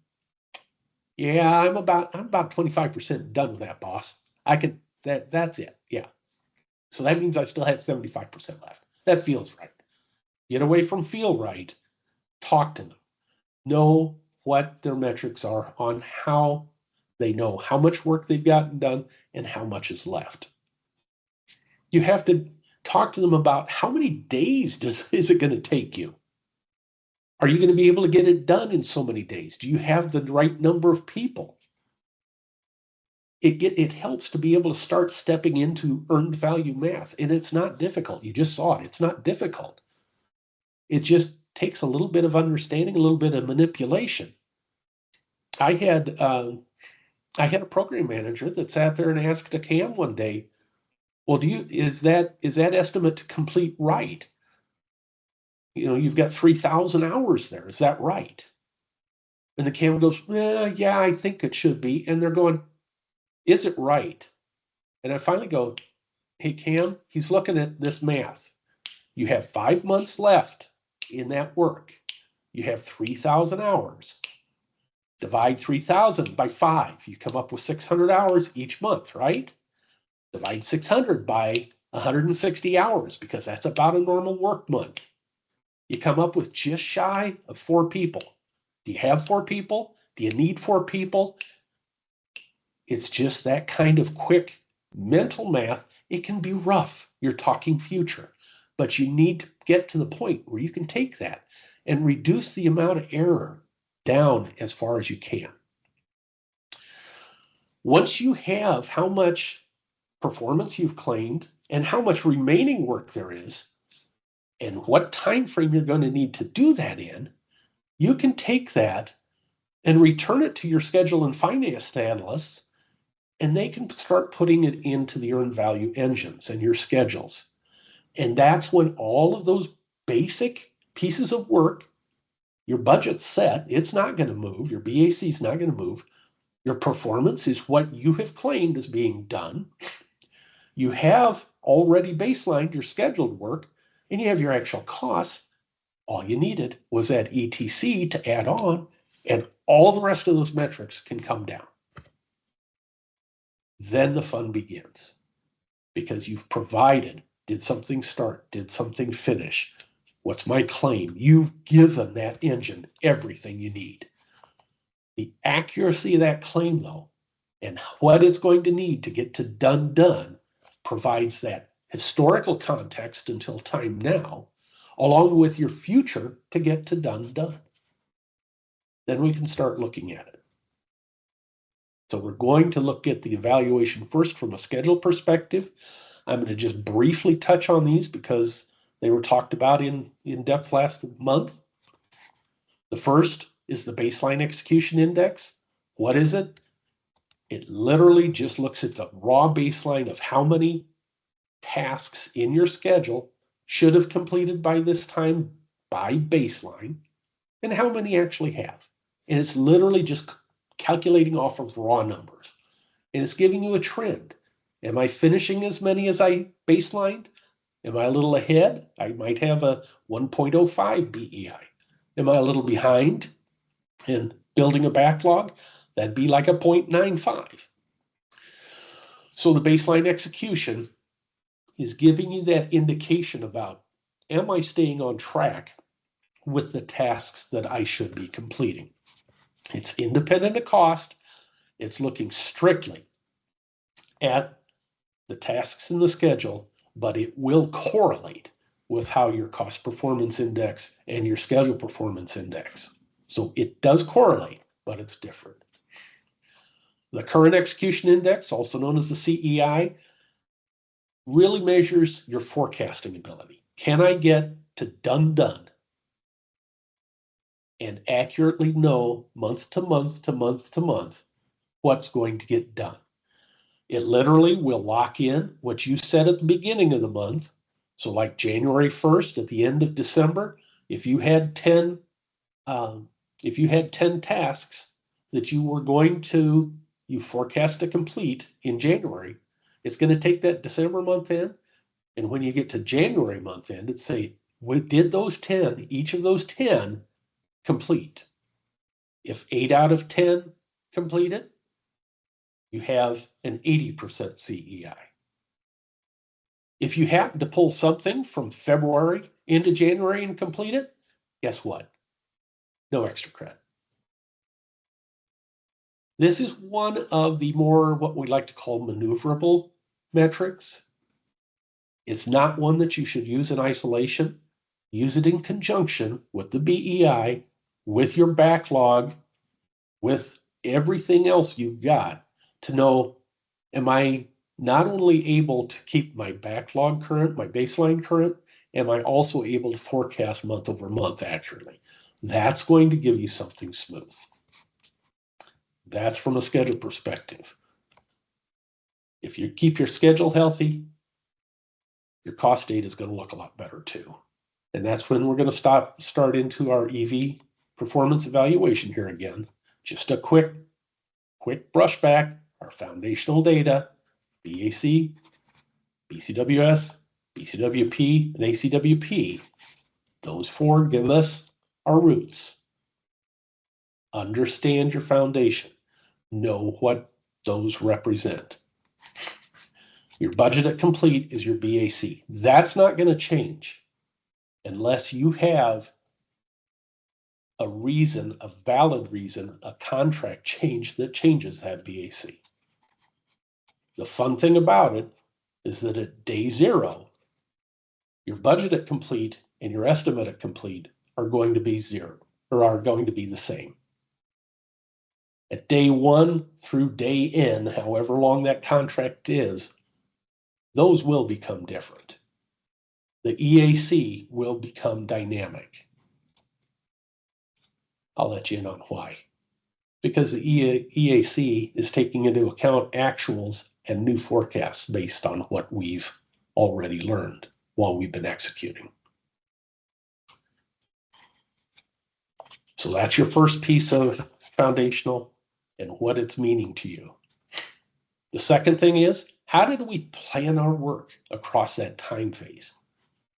yeah, I'm about 25% done with that, boss. That's it. Yeah. So that means I still have 75% left. That feels right. Get away from feel right. Talk to them. Know what their metrics are on how they know how much work they've gotten done and how much is left. You have to talk to them about how many days is it going to take you? Are you going to be able to get it done in so many days? Do you have the right number of people? It helps to be able to start stepping into earned value math, and it's not difficult. You just saw it. It's not difficult. It just takes a little bit of understanding, a little bit of manipulation. I had a program manager that sat there and asked a CAM one day, well, is that estimate complete right? You've got 3,000 hours there. Is that right? And the CAM goes, yeah, I think it should be. And they're going, is it right? And I finally go, hey, CAM, he's looking at this math. You have 5 months left in that work. You have 3,000 hours. Divide 3,000 by 5. You come up with 600 hours each month, right? Divide 600 by 160 hours, because that's about a normal work month. You come up with just shy of 4 people. Do you have 4 people? Do you need 4 people? It's just that kind of quick mental math. It can be rough. You're talking future, but you need to get to the point where you can take that and reduce the amount of error down as far as you can. Once you have how much performance you've claimed and how much remaining work there is, and what time frame you're going to need to do that in, you can take that and return it to your schedule and finance analysts, and they can start putting it into the earned value engines and your schedules. And that's when all of those basic pieces of work, your budget's set, it's not going to move, your BAC is not going to move. Your performance is what you have claimed is being done. You have already baselined your scheduled work, and you have your actual costs. All you needed was that ETC to add on, and all the rest of those metrics can come down. Then the fun begins, because you've provided, did something start, did something finish? What's my claim? You've given that engine everything you need. The accuracy of that claim, though, and what it's going to need to get to done provides that historical context until time now, along with your future to get to done. Then we can start looking at it. So we're going to look at the evaluation first from a schedule perspective. I'm going to just briefly touch on these because they were talked about in depth last month. The first is the baseline execution index. What is it? It literally just looks at the raw baseline of how many tasks in your schedule should have completed by this time by baseline and how many actually have. And it's literally just calculating off of raw numbers. And it's giving you a trend. Am I finishing as many as I baselined? Am I a little ahead? I might have a 1.05 BEI. Am I a little behind in building a backlog? That'd be like a 0.95. So the baseline execution is giving you that indication about, am I staying on track with the tasks that I should be completing? It's independent of cost. It's looking strictly at the tasks in the schedule, but it will correlate with how your cost performance index and your schedule performance index. So it does correlate, but it's different. The current execution index, also known as the CEI, really measures your forecasting ability. Can I get to done and accurately know month to month to month to month what's going to get done? It literally will lock in what you said at the beginning of the month. So like January 1st at the end of December, if you had 10 tasks that you forecast to complete in January, it's going to take that December month end. And when you get to January month end, it's say, did those 10, each of those 10 complete? If 8 out of 10 completed, you have an 80% CEI. If you happen to pull something from February into January and complete it, guess what? No extra credit. This is one of the more what we like to call maneuverable metrics. It's not one that you should use in isolation. Use it in conjunction with the BEI, with your backlog, with everything else you've got to know, am I not only able to keep my backlog current, my baseline current, am I also able to forecast month over month accurately? That's going to give you something smooth. That's from a schedule perspective. If you keep your schedule healthy, your cost data is going to look a lot better too. And that's when we're going to start into our EV performance evaluation here again. Just a quick brush back, our foundational data, BAC, BCWS, BCWP, and ACWP. Those four give us our roots. Understand your foundation. Know what those represent. Your budget at complete is your BAC. That's not going to change unless you have a reason, a valid reason, a contract change that changes that BAC. The fun thing about it is that at day 0, your budget at complete and your estimate at complete are going to be 0 or are going to be the same. At day 1 through day N, however long that contract is, those will become different. The EAC will become dynamic. I'll let you in on why. because the EAC is taking into account actuals and new forecasts based on what we've already learned while we've been executing. So that's your first piece of foundational and what it's meaning to you. The second thing is, how did we plan our work across that time phase?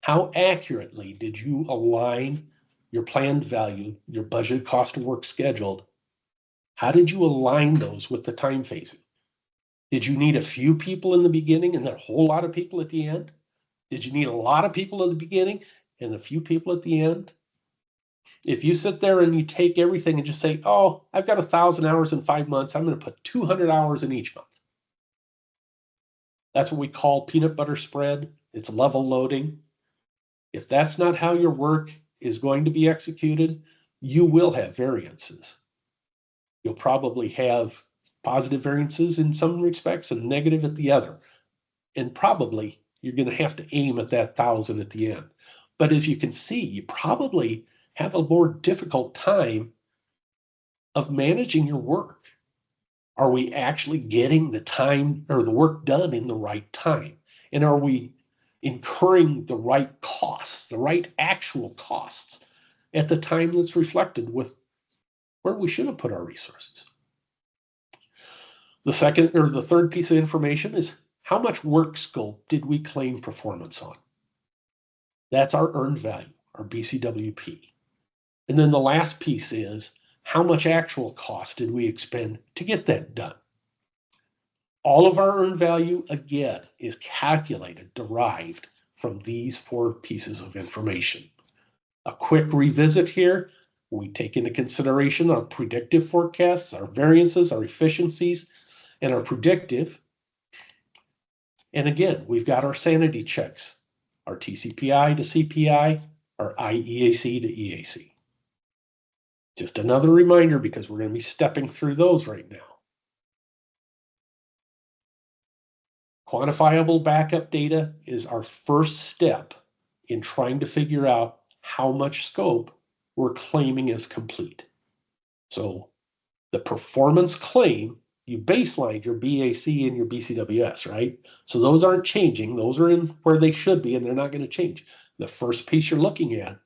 How accurately did you align your planned value, your budget cost of work scheduled? How did you align those with the time phasing? Did you need a few people in the beginning and then a whole lot of people at the end? Did you need a lot of people at the beginning and a few people at the end? If you sit there and you take everything and just say, oh, I've got 1,000 hours in 5 months, I'm going to put 200 hours in each month. That's what we call peanut butter spread. It's level loading. If that's not how your work is going to be executed, you will have variances. You'll probably have positive variances in some respects and negative at the other. And probably you're going to have to aim at that 1,000 at the end. But as you can see, you probably have a more difficult time of managing your work. Are we actually getting the time or the work done in the right time? And are we incurring the right costs, the right actual costs at the time that's reflected with where we should have put our resources? The second or the third piece of information is how much work scope did we claim performance on? That's our earned value, our BCWP. And then the last piece is how much actual cost did we expend to get that done? All of our earned value, again, is calculated, derived from these 4 pieces of information. A quick revisit here, we take into consideration our predictive forecasts, our variances, our efficiencies, and our predictive. And again, we've got our sanity checks, our TCPI to CPI, our IEAC to EAC. Just another reminder because we're going to be stepping through those right now. Quantifiable backup data is our first step in trying to figure out how much scope we're claiming is complete. So the performance claim, you baseline your BAC and your BCWS, right? So those aren't changing. Those are in where they should be and they're not going to change. The first piece you're looking at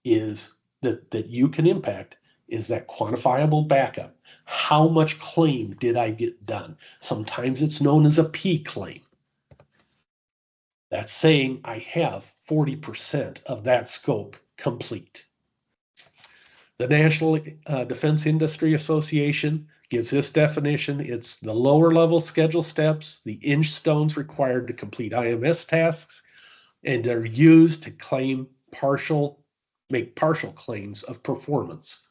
is that you can impact is that quantifiable backup. How much claim did I get done? Sometimes it's known as a P claim. That's saying I have 40% of that scope complete. The National Defense Industry Association gives this definition. It's the lower level schedule steps, the inch stones required to complete IMS tasks, and they're used to make partial claims of performance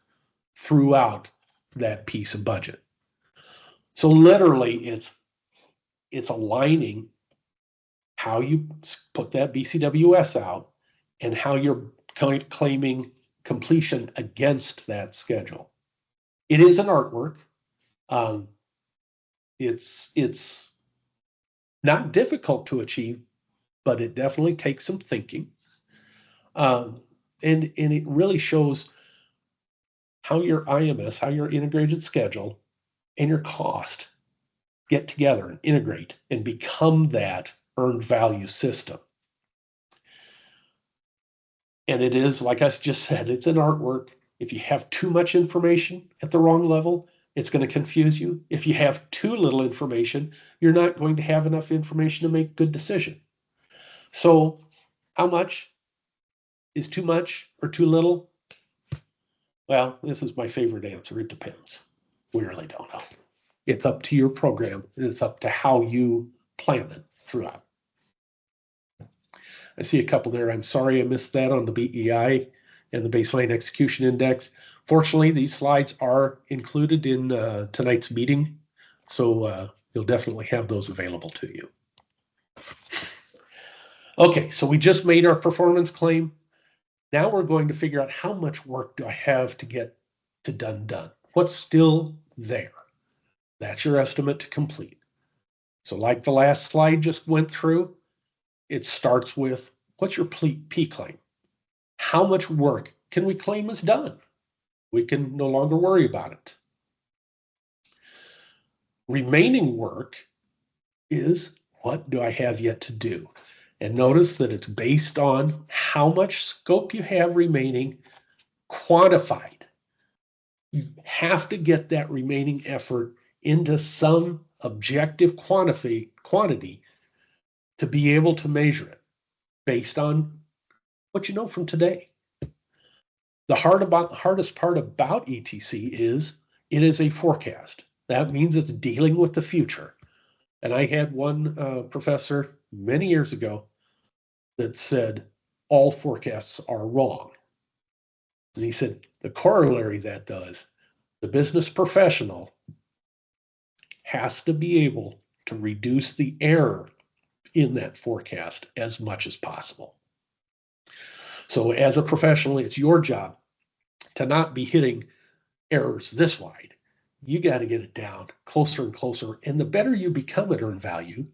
throughout that piece of budget. So literally it's aligning how you put that BCWS out and how you're claiming completion against that schedule. It is an artwork. It's not difficult to achieve, but it definitely takes some thinking. And it really shows how your IMS, how your integrated schedule and your cost get together and integrate and become that earned value system. And it is, like I just said, it's an artwork. If you have too much information at the wrong level, it's going to confuse you. If you have too little information, you're not going to have enough information to make a good decision. So how much is too much or too little? Well, this is my favorite answer. It depends. We really don't know. It's up to your program, and it's up to how you plan it throughout. I see a couple there. I'm sorry I missed that on the BEI and the Baseline Execution Index. Fortunately, these slides are included in tonight's meeting, so you'll definitely have those available to you. Okay, so we just made our performance claim. Now we're going to figure out how much work do I have to get to done. What's still there? That's your estimate to complete. So like the last slide just went through, it starts with, what's your P claim? How much work can we claim is done? We can no longer worry about it. Remaining work is, what do I have yet to do? And notice that it's based on how much scope you have remaining, quantified. You have to get that remaining effort into some objective quantity to be able to measure it based on what you know from today. The hardest part about ETC is it is a forecast. That means it's dealing with the future. And I had one professor many years ago that said all forecasts are wrong. And he said the corollary that does, the business professional has to be able to reduce the error in that forecast as much as possible. So as a professional, it's your job to not be hitting errors this wide. You got to get it down closer and closer. And the better you become at earned value,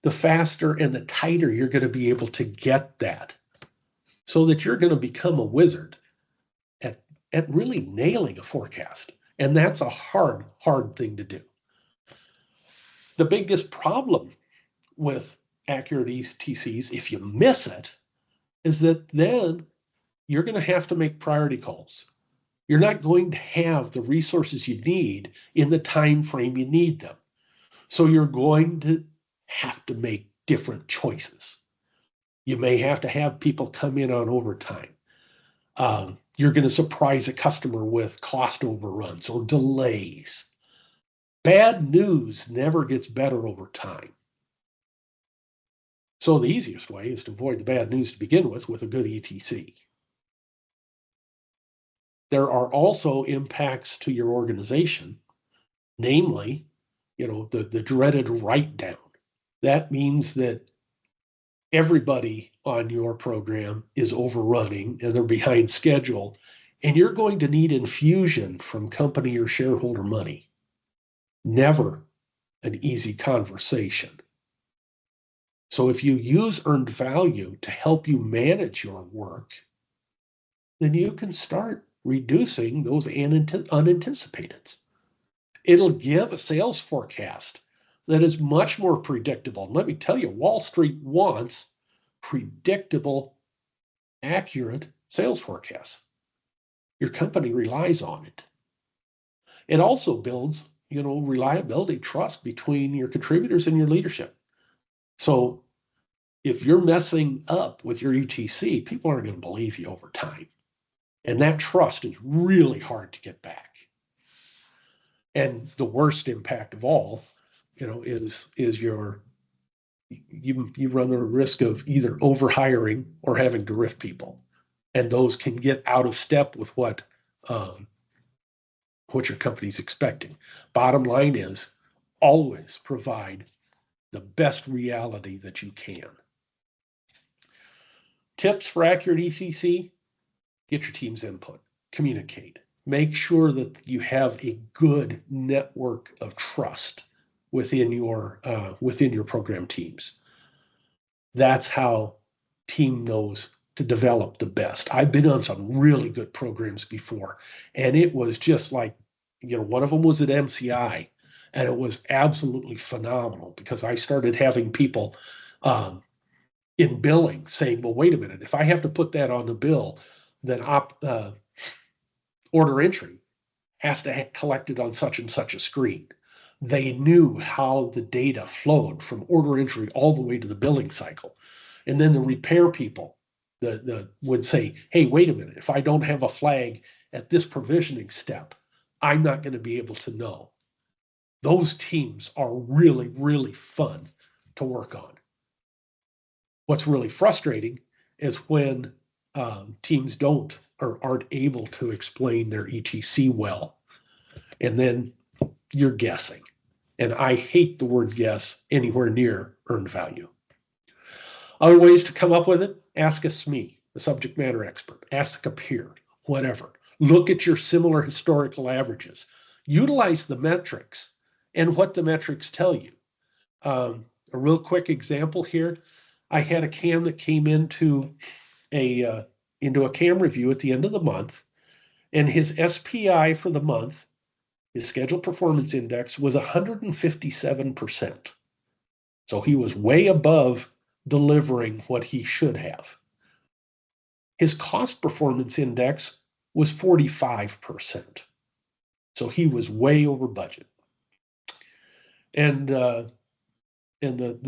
the faster and the tighter you're going to be able to get that, so that you're going to become a wizard at really nailing a forecast. And that's a hard thing to do. The biggest problem with accurate ETCs, if you miss it, is that then you're going to have to make priority calls. You're not going to have the resources you need in the time frame you need them. So you're going to have to make different choices. You may have to have people come in on overtime. You're going to surprise a customer with cost overruns or delays. Bad news never gets better over time. So the easiest way is to avoid the bad news to begin with a good ETC. There are also impacts to your organization, namely, the dreaded write down. That means that everybody on your program is overrunning and they're behind schedule, and you're going to need infusion from company or shareholder money. Never an easy conversation. So if you use earned value to help you manage your work, then you can start reducing those unanticipated. It'll give a sales forecast that is much more predictable. And let me tell you, Wall Street wants predictable, accurate sales forecasts. Your company relies on it. It also builds, reliability, trust between your contributors and your leadership. So if you're messing up with your ETC, people aren't going to believe you over time. And that trust is really hard to get back. And the worst impact of all, is you run the risk of either overhiring or having to riff people. And those can get out of step with what your company's expecting. Bottom line is always provide the best reality that you can. Tips for accurate ETC: get your team's input, communicate, make sure that you have a good network of trust within your program teams. That's how team knows to develop the best. I've been on some really good programs before, and it was just like, one of them was at MCI, and it was absolutely phenomenal because I started having people in billing saying, well, wait a minute, if I have to put that on the bill, then order entry has to collect it on such and such a screen. They knew how the data flowed from order entry all the way to the billing cycle. And then the repair people would say, hey, wait a minute, if I don't have a flag at this provisioning step, I'm not going to be able to know. Those teams are really, really fun to work on. What's really frustrating is when teams don't or aren't able to explain their ETC well, and then you're guessing. And I hate the word guess anywhere near earned value. Other ways to come up with it: ask a SME, the subject matter expert, ask a peer, whatever. Look at your similar historical averages. Utilize the metrics and what the metrics tell you. A real quick example here: I had a CAM that came into a CAM review at the end of the month, And his SPI for the month, his scheduled performance index, was 157%. So he was way above delivering what he should have. His cost performance index was 45%. So he was way over budget. And the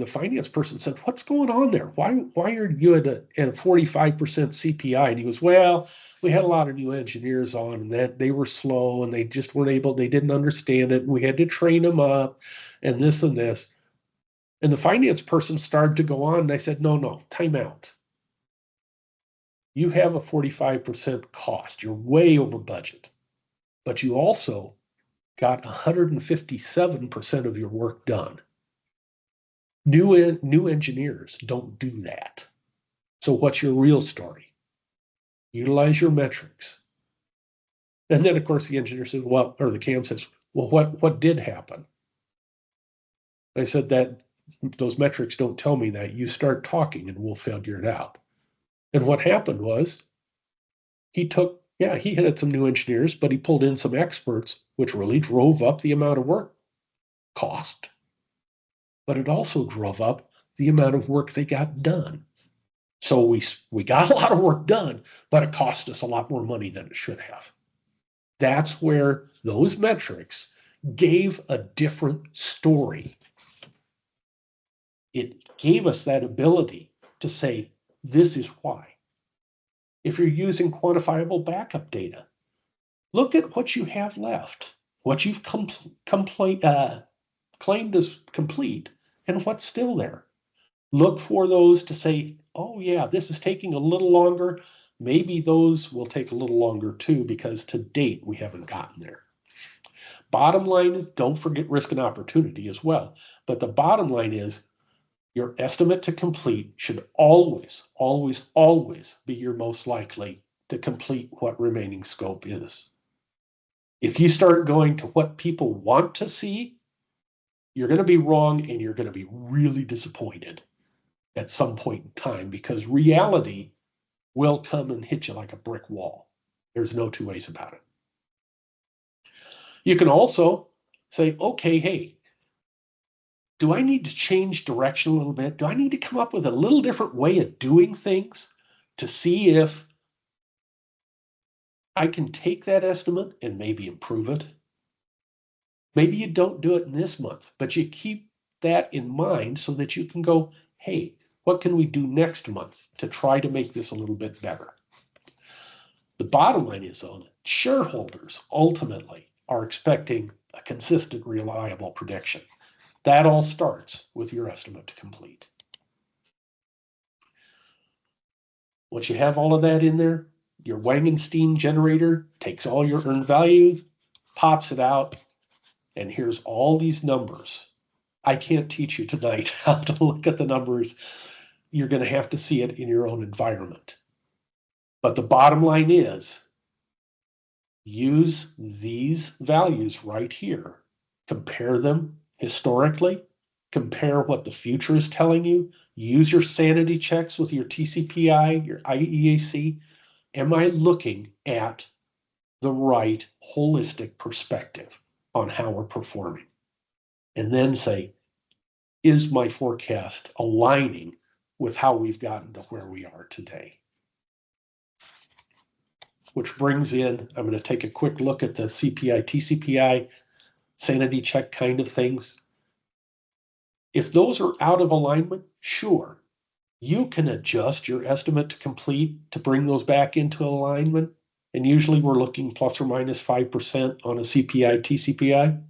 finance person said, "What's going on there? Why are you at a 45% CPI?" And he goes, "Well, we had a lot of new engineers on, and that they were slow, and they just weren't able. They didn't understand it. And we had to train them up, and this and this." And the finance person started to go on, and I said, "No, time out. You have a 45% cost. You're way over budget, but you also got 157% of your work done. New engineers don't do that. So what's your real story? Utilize your metrics." And then of course the engineer says, "Well," or the CAM says, "Well, what did happen?" I said, "That those metrics don't tell me that. You start talking and we'll figure it out." And what happened was he had some new engineers, but he pulled in some experts, which really drove up the amount of work cost, but it also drove up the amount of work they got done. So we got a lot of work done, but it cost us a lot more money than it should have. That's where those metrics gave a different story. It gave us that ability to say, this is why. If you're using quantifiable backup data, look at what you have left, what you've claimed as complete, and what's still there. Look for those to say, "Oh yeah, this is taking a little longer. Maybe those will take a little longer too, because to date we haven't gotten there." Bottom line is, don't forget risk and opportunity as well. But the bottom line is, your estimate to complete should always be your most likely to complete what remaining scope is. If you start going to what people want to see, you're going to be wrong, and you're going to be really disappointed at some point in time, because reality will come and hit you like a brick wall. There's no two ways about it. You can also say, okay, hey, do I need to change direction a little bit? Do I need to come up with a little different way of doing things to see if I can take that estimate and maybe improve it? Maybe you don't do it in this month, but you keep that in mind so that you can go, hey, what can we do next month to try to make this a little bit better? The bottom line is, though, shareholders ultimately are expecting a consistent, reliable prediction. That all starts with your estimate to complete. Once you have all of that in there, your Wangenstein generator takes all your earned value, pops it out, and here's all these numbers. I can't teach you tonight how to look at the numbers. You're going to have to see it in your own environment. But the bottom line is, use these values right here, compare them historically, compare what the future is telling you, use your sanity checks with your TCPI, your IEAC. Am I looking at the right holistic perspective on how we're performing? And then say, is my forecast aligning with how we've gotten to where we are today? Which brings in, I'm going to take a quick look at the CPI, TCPI, sanity check kind of things. If those are out of alignment, sure, you can adjust your estimate to complete to bring those back into alignment. And usually we're looking plus or minus 5% on a CPI, TCPI.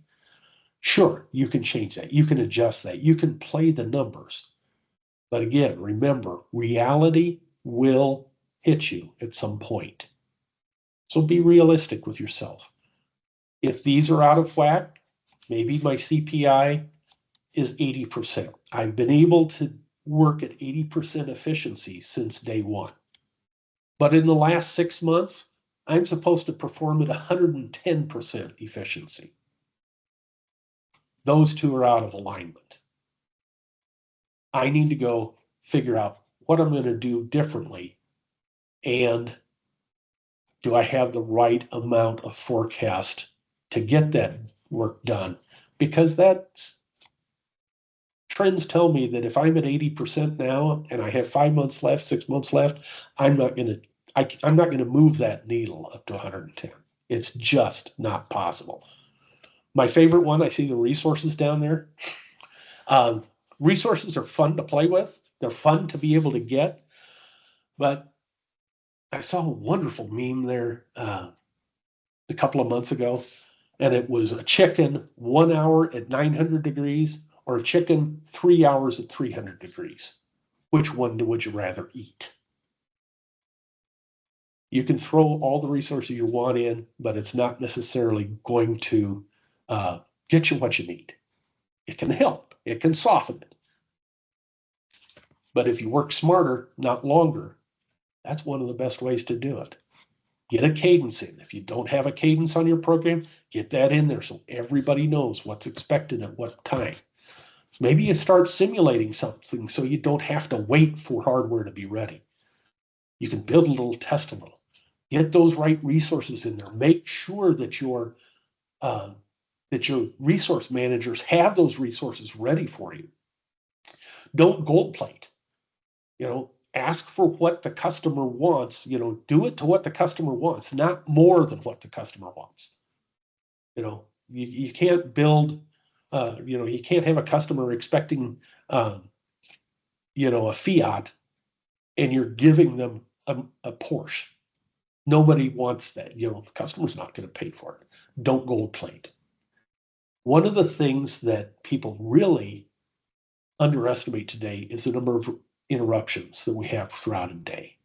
Sure, you can change that. You can adjust that. You can play the numbers. But again, remember, reality will hit you at some point. So be realistic with yourself. If these are out of whack, maybe my CPI is 80%. I've been able to work at 80% efficiency since day one. But in the last 6 months, I'm supposed to perform at 110% efficiency. Those two are out of alignment. I need to go figure out what I'm going to do differently and Do I have the right amount of forecast to get that work done? Because that's trends tell me that if I'm at 80% now and I have 5 months left, 6 months left, I'm not going to move that needle up to 110. It's just not possible. My favorite one, I see the resources down there. Resources are fun to play with. They're fun to be able to get. But I saw a wonderful meme there a couple of months ago, and it was a chicken 1 hour at 900 degrees or a chicken 3 hours at 300 degrees. Which one would you rather eat? You can throw all the resources you want in, but it's not necessarily going to get you what you need. It can help. It can soften it. But if you work smarter, not longer, that's one of the best ways to do it. Get a cadence in. If you don't have a cadence on your program, get that in there so everybody knows what's expected at what time. Maybe you start simulating something so you don't have to wait for hardware to be ready. You can build a little testable. Get those right resources in there. Make sure that your resource managers have those resources ready for you. Don't gold plate. Ask for what the customer wants. Do it to what the customer wants, not more than what the customer wants. You can't build. You can't have a customer expecting, a Fiat, and you're giving them a Porsche. Nobody wants that. The customer's not going to pay for it. Don't gold plate. One of the things that people really underestimate today is the number of interruptions that we have throughout a day.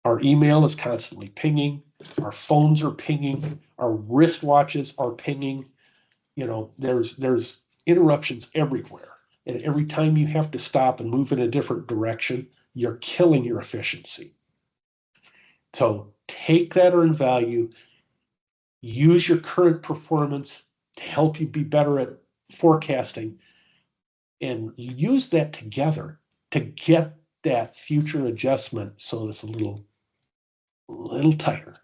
Our email is constantly pinging. Our phones are pinging. Our wristwatches are pinging. There's interruptions everywhere. And every time you have to stop and move in a different direction, you're killing your efficiency. So take that earned value, use your current performance to help you be better at forecasting, and use that together to get that future adjustment so it's a little tighter.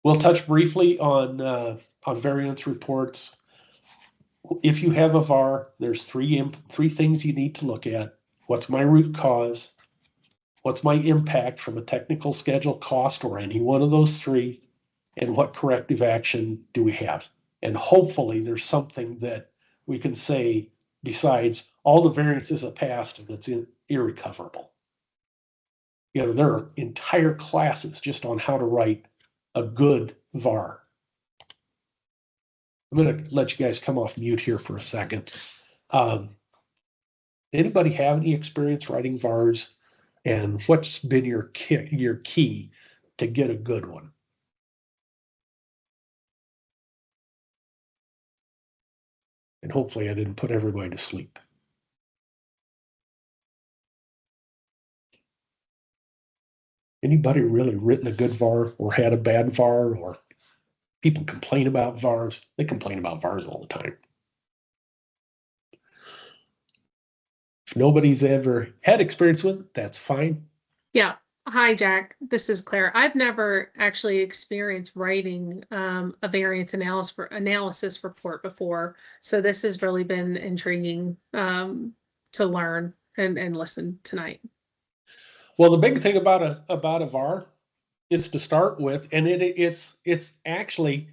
We'll touch briefly on variance reports. If you have a VAR, there's three things you need to look at. What's my root cause? What's my impact from a technical schedule, cost, or any one of those three? And what corrective action do we have? And hopefully there's something that we can say besides all the variances of past that's irrecoverable. There are entire classes just on how to write a good VAR. I'm going to let you guys come off mute here for a second. Anybody have any experience writing VARs? And what's been your key to get a good one? And hopefully I didn't put everybody to sleep. Anybody really written a good VAR or had a bad VAR? Or people complain about VARs? They complain about VARs all the time. If nobody's ever had experience with it, that's fine. Yeah. Hi, Jack. This is Claire. I've never actually experienced writing a variance analysis report before. So this has really been intriguing to learn and listen tonight. Well, the big thing about a VAR is to start with, and it's actually,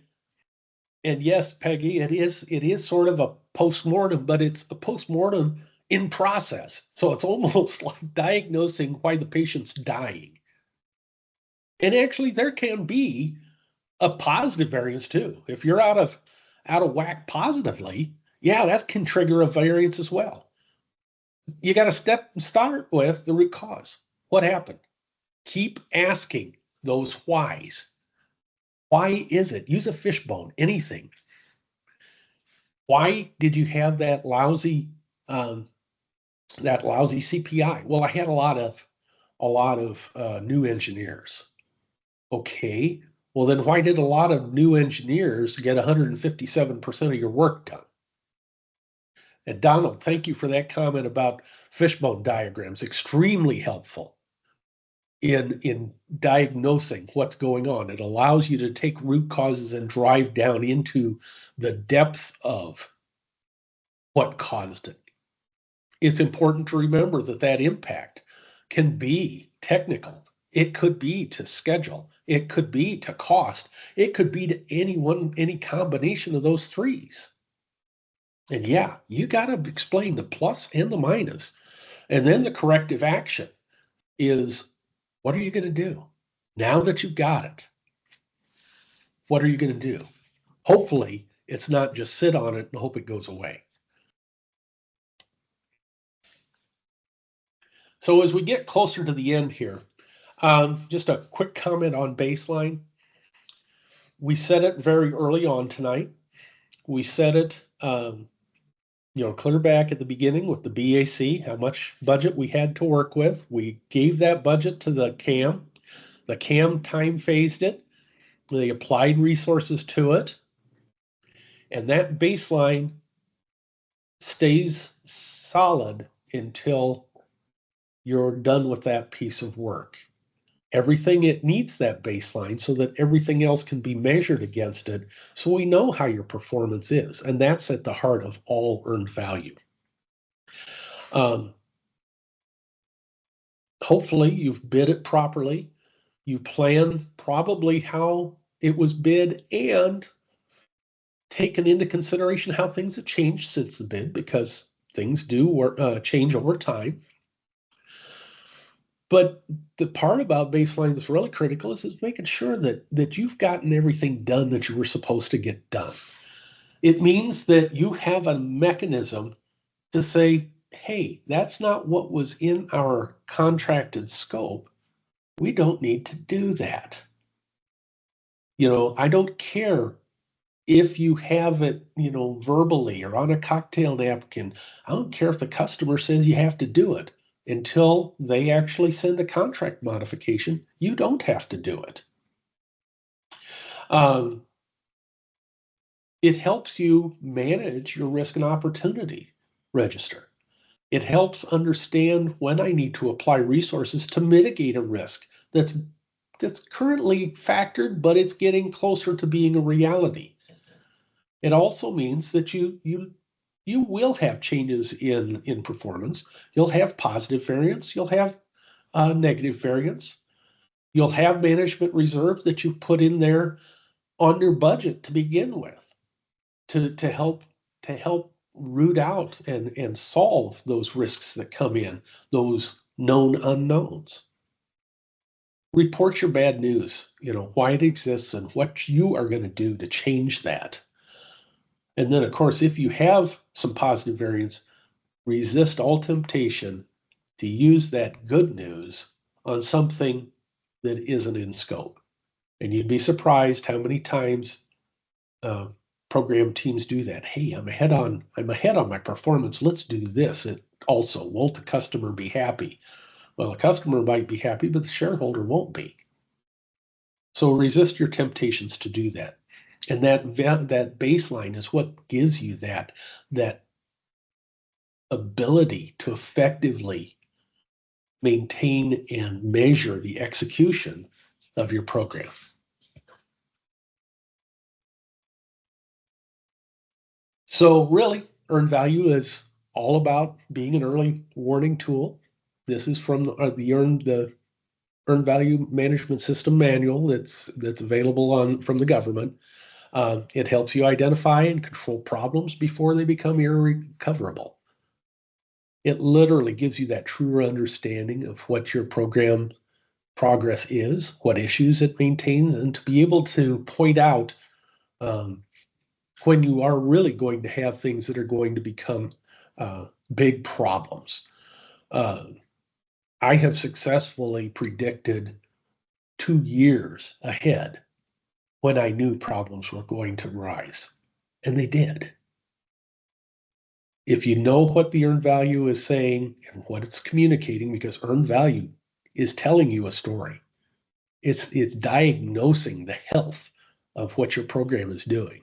and yes, Peggy, it is sort of a postmortem, but it's a postmortem in process. So it's almost like diagnosing why the patient's dying. And actually there can be a positive variance too. If you're out of whack positively, yeah, that can trigger a variance as well. You got to start with the root cause. What happened? Keep asking those whys. Why is it? Use a fishbone, anything. Why did you have that lousy CPI? Well, I had a lot of new engineers. Okay, well then why did a lot of new engineers get 157% of your work done? And Donald, thank you for that comment about fishbone diagrams. Extremely helpful. in diagnosing what's going on. It allows you to take root causes and drive down into the depth of what caused it. It's important to remember that that impact can be technical. It could be to schedule. It could be to cost. It could be to any combination of those threes. And yeah, you got to explain the plus and the minus. And then the corrective action is, what are you going to do? Now that you've got it, what are you going to do? Hopefully, it's not just sit on it and hope it goes away. So as we get closer to the end here, just a quick comment on baseline. We said it very early on tonight. We said it, clear back at the beginning with the BAC, how much budget we had to work with. We gave that budget to the CAM. The CAM time phased it. They applied resources to it. And that baseline stays solid until you're done with that piece of work. Everything, it needs that baseline so that everything else can be measured against it, so we know how your performance is. And that's at the heart of all earned value. Hopefully you've bid it properly. You plan probably how it was bid and taken into consideration how things have changed since the bid, because things do change over time. But the part about baseline that's really critical is making sure that you've gotten everything done that you were supposed to get done. It means that you have a mechanism to say, hey, that's not what was in our contracted scope. We don't need to do that. I don't care if you have it, verbally or on a cocktail napkin. I don't care if the customer says you have to do it. Until they actually send a contract modification, you don't have to do it. It helps you manage your risk and opportunity register. It helps understand when I need to apply resources to mitigate a risk that's currently factored, but it's getting closer to being a reality. It also means that you will have changes in performance. You'll have positive variance. You'll have negative variance. You'll have management reserves that you put in there on your budget to begin with, to help root out and solve those risks that come in, those known unknowns. Report your bad news, why it exists and what you are going to do to change that. And then, of course, if you have some positive variance, resist all temptation to use that good news on something that isn't in scope. And you'd be surprised how many times program teams do that. Hey, I'm ahead on my performance. Let's do this. And also, won't the customer be happy? Well, the customer might be happy, but the shareholder won't be. So resist your temptations to do that. And that baseline is what gives you that ability to effectively maintain and measure the execution of your program. So really, earned value is all about being an early warning tool. This is from the earned value management system manual that's available from the government. It helps you identify and control problems before they become irrecoverable. It literally gives you that truer understanding of what your program progress is, what issues it maintains, and to be able to point out when you are really going to have things that are going to become big problems. I have successfully predicted 2 years ahead when I knew problems were going to rise, and they did. If you know what the earned value is saying and what it's communicating, because earned value is telling you a story. It's diagnosing the health of what your program is doing.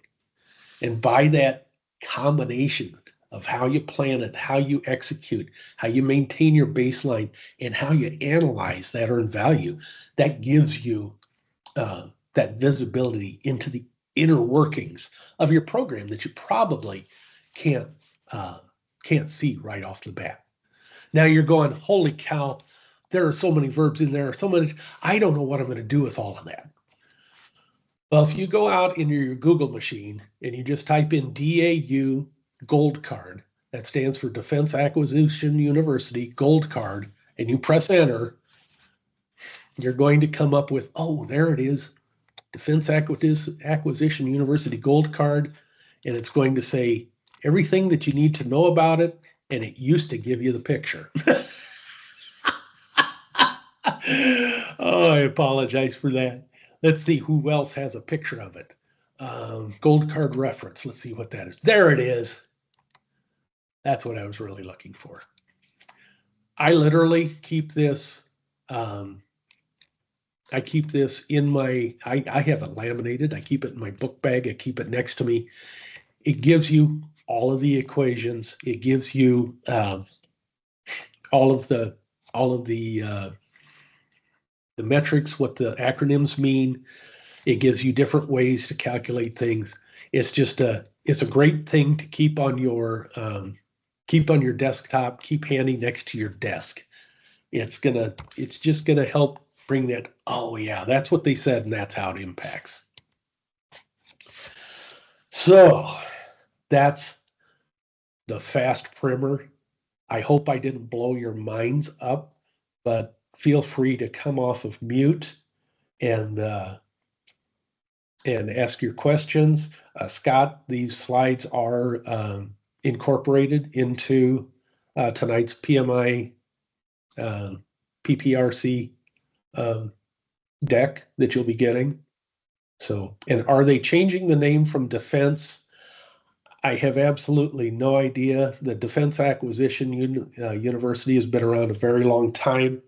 And by that combination of how you plan it, how you execute, how you maintain your baseline, and how you analyze that earned value. That gives you that visibility into the inner workings of your program that you probably can't see right off the bat. Now you're going, holy cow, there are so many verbs in there, so many, I don't know what I'm going to do with all of that. Well, if you go out in your Google machine and you just type in DAU Gold Card, that stands for Defense Acquisition University Gold Card, and you press enter, you're going to come up with, oh, there it is, Defense Acquisition University Gold Card, and it's going to say everything that you need to know about it, and it used to give you the picture. Oh, I apologize for that. Let's see who else has a picture of it. Gold card reference. Let's see what that is. There it is. That's what I was really looking for. I literally keep this. I keep this in my, I have it laminated. I keep it in my book bag. I keep it next to me. It gives you all of the equations. It gives you all of the metrics, what the acronyms mean. It gives you different ways to calculate things. It's just it's a great thing to keep on your desktop, keep handy next to your desk. It's just gonna help bring that, oh yeah, that's what they said, and that's how it impacts. So that's the fast primer. I hope I didn't blow your minds up, but feel free to come off of mute and ask your questions. Scott, these slides are incorporated into tonight's PMI PPRC deck that you'll be getting. So, and are they changing the name from defense? I have absolutely no idea. The Defense Acquisition University has been around a very long time.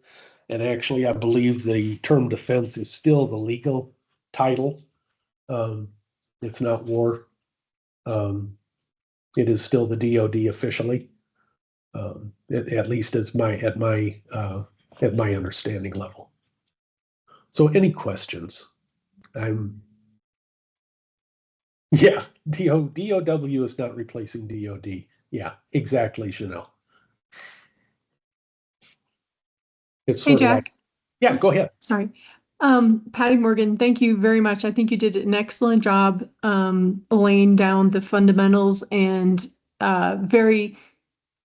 And actually, I believe the term defense is still the legal title. It's not war. It is still the DoD officially, at least as at my understanding level. So, any questions? Yeah, DOW is not replacing DoD. Yeah, exactly, Chanel. It's Hey, sort of Jack. like, yeah, go ahead. Sorry. Patty Morgan, thank you very much. I think you did an excellent job laying down the fundamentals and very,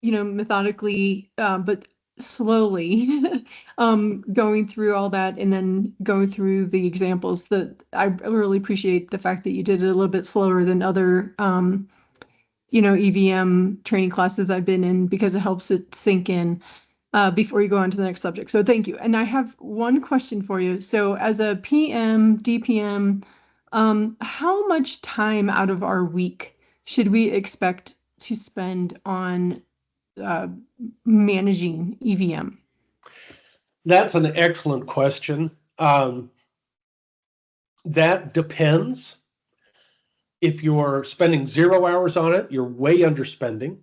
methodically, but slowly going through all that and then going through the examples. That I really appreciate the fact that you did it a little bit slower than other EVM training classes I've been in, because it helps it sink in before you go on to the next subject. So thank you. And I have one question for you. So as a PM, DPM, how much time out of our week should we expect to spend on managing EVM? That's an excellent question. That depends. If you're spending 0 hours on it, you're way underspending.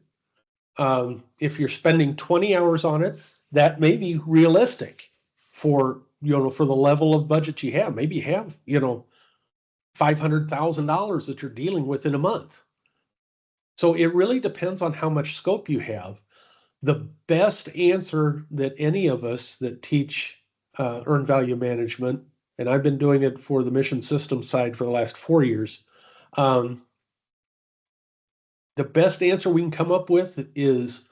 If you're spending 20 hours on it, that may be realistic for the level of budget you have. Maybe you have $500,000 that you're dealing with in a month. So it really depends on how much scope you have. The best answer that any of us that teach earned value management, and I've been doing it for the mission system side for the last 4 years, the best answer we can come up with is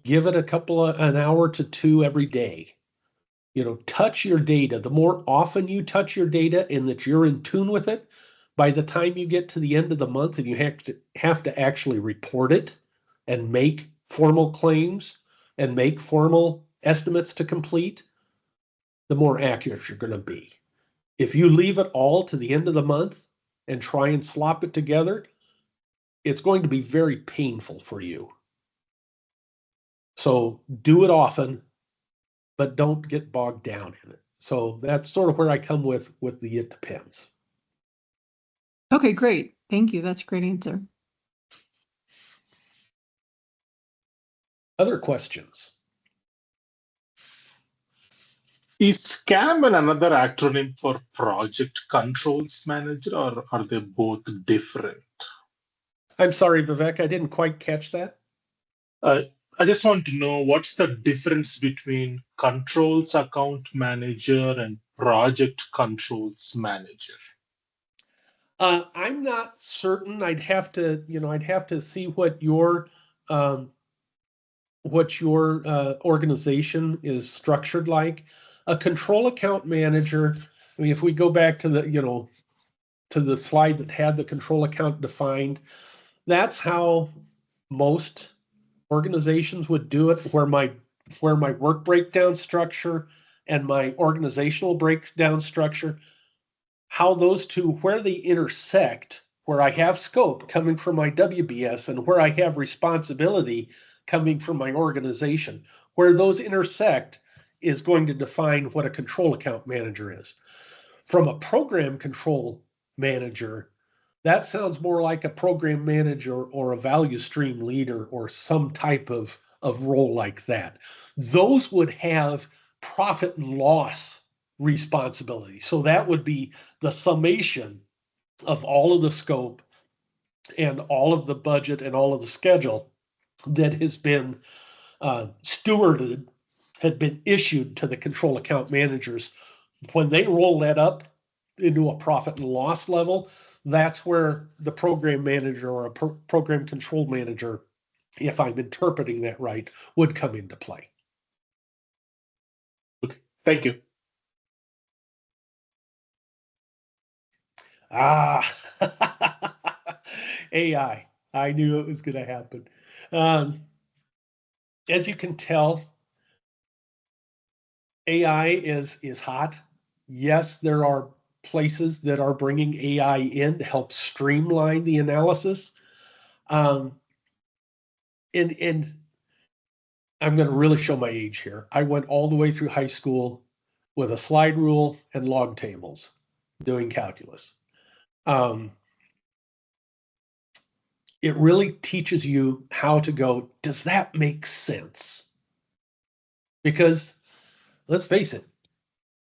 give it an hour to 2 every day. Touch your data. The more often you touch your data and that you're in tune with it, by the time you get to the end of the month and you have to actually report it and make formal claims and make formal estimates to complete, the more accurate you're going to be. If you leave it all to the end of the month and try and slop it together, it's going to be very painful for you. So do it often, but don't get bogged down in it. So that's sort of where I come with the it depends. Okay, great. Thank you. That's a great answer. Other questions? Is SCAM another acronym for Project Controls Manager, or are they both different? I'm sorry, Vivek, I didn't quite catch that. I just want to know what's the difference between Controls Account Manager and Project Controls Manager? I'm not certain. I'd have to see what your organization is structured like. A control account manager, I mean, if we go back to the slide that had the control account defined, that's how most organizations would do it, where my work breakdown structure and my organizational breakdown structure, how those two, where they intersect, where I have scope coming from my WBS and where I have responsibility coming from my organization, where those intersect is going to define what a control account manager is. From a program control manager, that sounds more like a program manager or a value stream leader or some type of role like that. Those would have profit and loss responsibility. So that would be the summation of all of the scope and all of the budget and all of the schedule that has been stewarded, had been issued to the control account managers. When they roll that up into a profit and loss level, that's where the program manager or a program control manager, if I'm interpreting that right, would come into play. Okay, thank you. AI. I knew it was going to happen. As you can tell, AI is hot. Yes, there are places that are bringing AI in to help streamline the analysis. And I'm going to really show my age here. I went all the way through high school with a slide rule and log tables doing calculus. It really teaches you how to go, does that make sense? Because let's face it,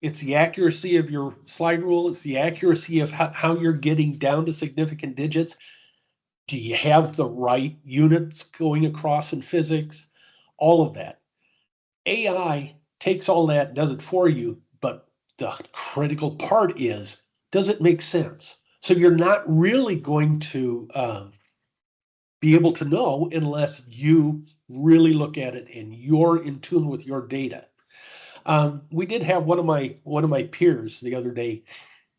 it's the accuracy of your slide rule. It's the accuracy of how you're getting down to significant digits. Do you have the right units going across in physics? All of that. AI takes all that and does it for you, but the critical part is, does it make sense? So you're not really going to be able to know unless you really look at it and you're in tune with your data. We did have one of my peers the other day.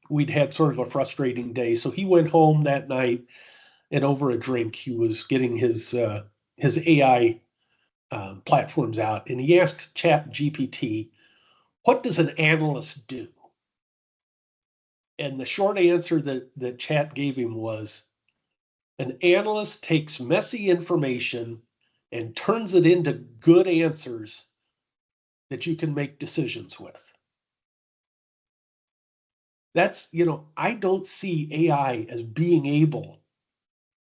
We'd had sort of a frustrating day, so he went home that night, and over a drink, he was getting his AI platforms out, and he asked Chat GPT, "What does an analyst do?" And the short answer that Chat gave him was, "An analyst takes messy information and turns it into good answers that you can make decisions with." That's, I don't see AI as being able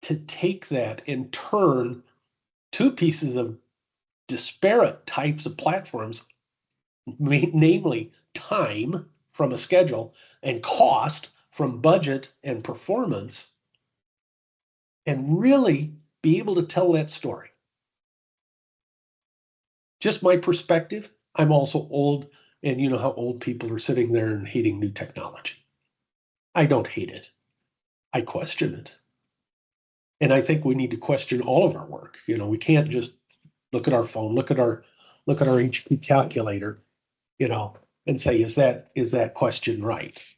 to take that and turn two pieces of disparate types of platforms, namely time from a schedule and cost from budget and performance, and really be able to tell that story. Just my perspective. I'm also old, and you know how old people are sitting there and hating new technology. I don't hate it. I question it. And I think we need to question all of our work. We can't just look at our phone, look at our HP calculator, and say, is that question right?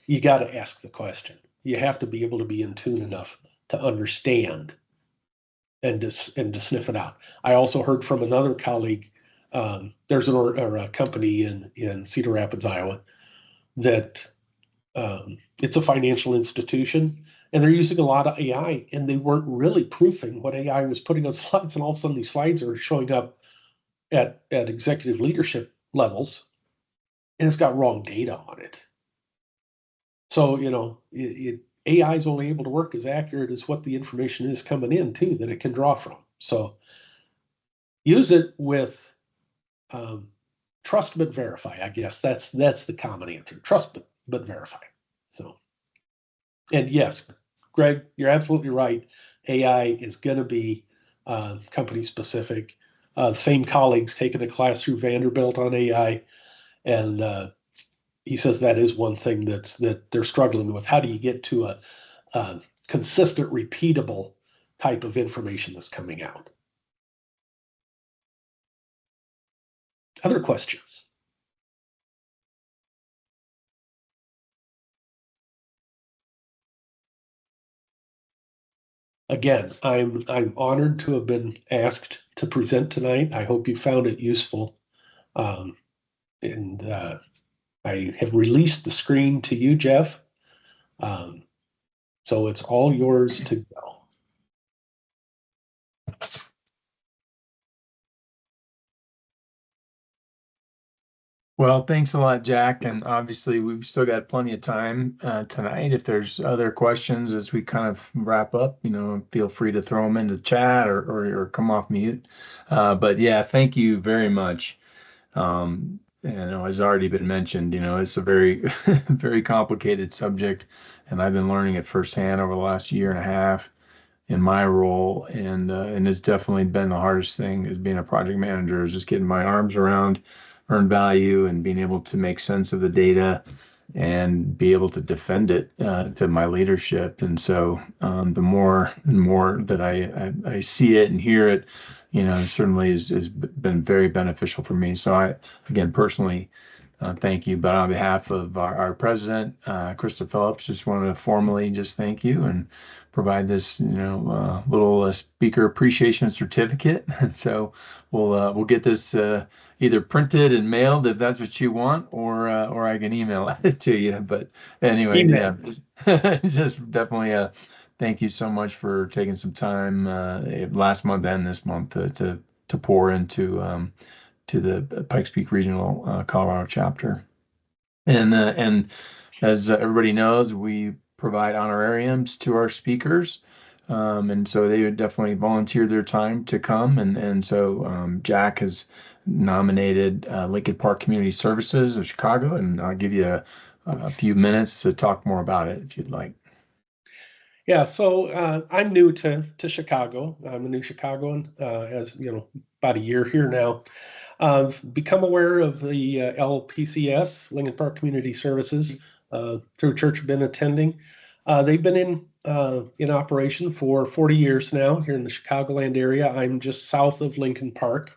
You got to ask the question. You have to be able to be in tune enough to understand and to sniff it out. I also heard from another colleague. There's a company in Cedar Rapids, Iowa, that it's a financial institution, and they're using a lot of AI, and they weren't really proofing what AI was putting on slides, and all of a sudden these slides are showing up at executive leadership levels, and it's got wrong data on it. So, AI is only able to work as accurate as what the information is coming in too, that it can draw from. So use it with trust but verify. I guess that's the common answer. Trust but verify. So, and yes, Greg, you're absolutely right. AI is going to be company specific. Same colleagues taking a class through Vanderbilt on AI, and he says that is one thing that they're struggling with. How do you get to a consistent, repeatable type of information that's coming out? Other questions? Again, I'm honored to have been asked to present tonight. I hope you found it useful. And I have released the screen to you, Jeff. So it's all yours to go. Well, thanks a lot, Jack. And obviously, we've still got plenty of time tonight. If there's other questions as we kind of wrap up, feel free to throw them into the chat or come off mute. But yeah, thank you very much. Has already been mentioned, it's a very, very complicated subject, and I've been learning it firsthand over the last year and a half in my role, and it's definitely been the hardest thing as being a project manager, is just getting my arms around earned value and being able to make sense of the data and be able to defend it to my leadership. And so the more and more that I see it and hear it, certainly has been very beneficial for me. So I, again, personally, thank you. But on behalf of our president, Krista Phillips, just wanted to formally just thank you and provide this, little speaker appreciation certificate. And so we'll get this either printed and mailed if that's what you want, or I can email it to you. But anyway, Email. yeah, just definitely thank you so much for taking some time last month and this month to pour into to the Pikes Peak Regional Colorado chapter. And as everybody knows, we provide honorariums to our speakers. And so they would definitely volunteer their time to come. And so Jack has nominated Lincoln Park Community Services of Chicago, and I'll give you a few minutes to talk more about it if you'd like. Yeah, so I'm new to Chicago. I'm a new Chicagoan, as you know, about a year here now. I've become aware of the LPCS, Lincoln Park Community Services, through church I've been attending. They've been in operation for 40 years now here in the Chicagoland area. I'm just south of Lincoln Park.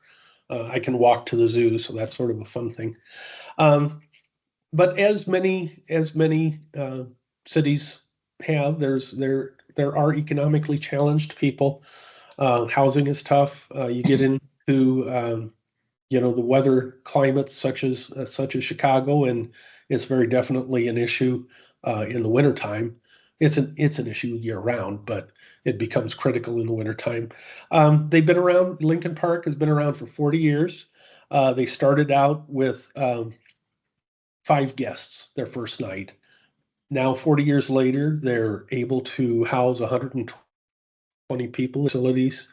I can walk to the zoo, so that's sort of a fun thing. But as many cities have, there are economically challenged people. Housing is tough. You get into the weather climates such as Chicago, and it's very definitely an issue in the wintertime. It's an issue year round, but it becomes critical in the wintertime. They've been around. Lincoln Park has been around for 40 years. They started out with 5 guests their first night. Now, 40 years later, they're able to house 120 people in facilities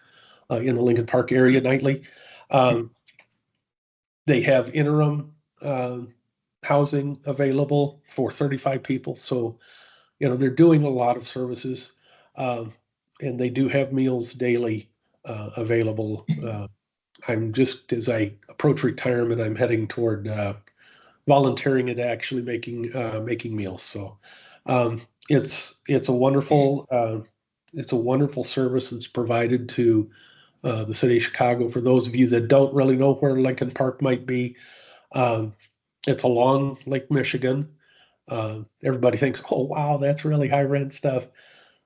in the Lincoln Park area nightly. They have interim housing available for 35 people. So, they're doing a lot of services. And they do have meals daily available. I'm just, as I approach retirement, I'm heading toward volunteering and actually making meals. So it's a wonderful service that's provided to the city of Chicago. For those of you that don't really know where Lincoln Park might be, it's along Lake Michigan. Everybody thinks, oh wow, that's really high rent stuff.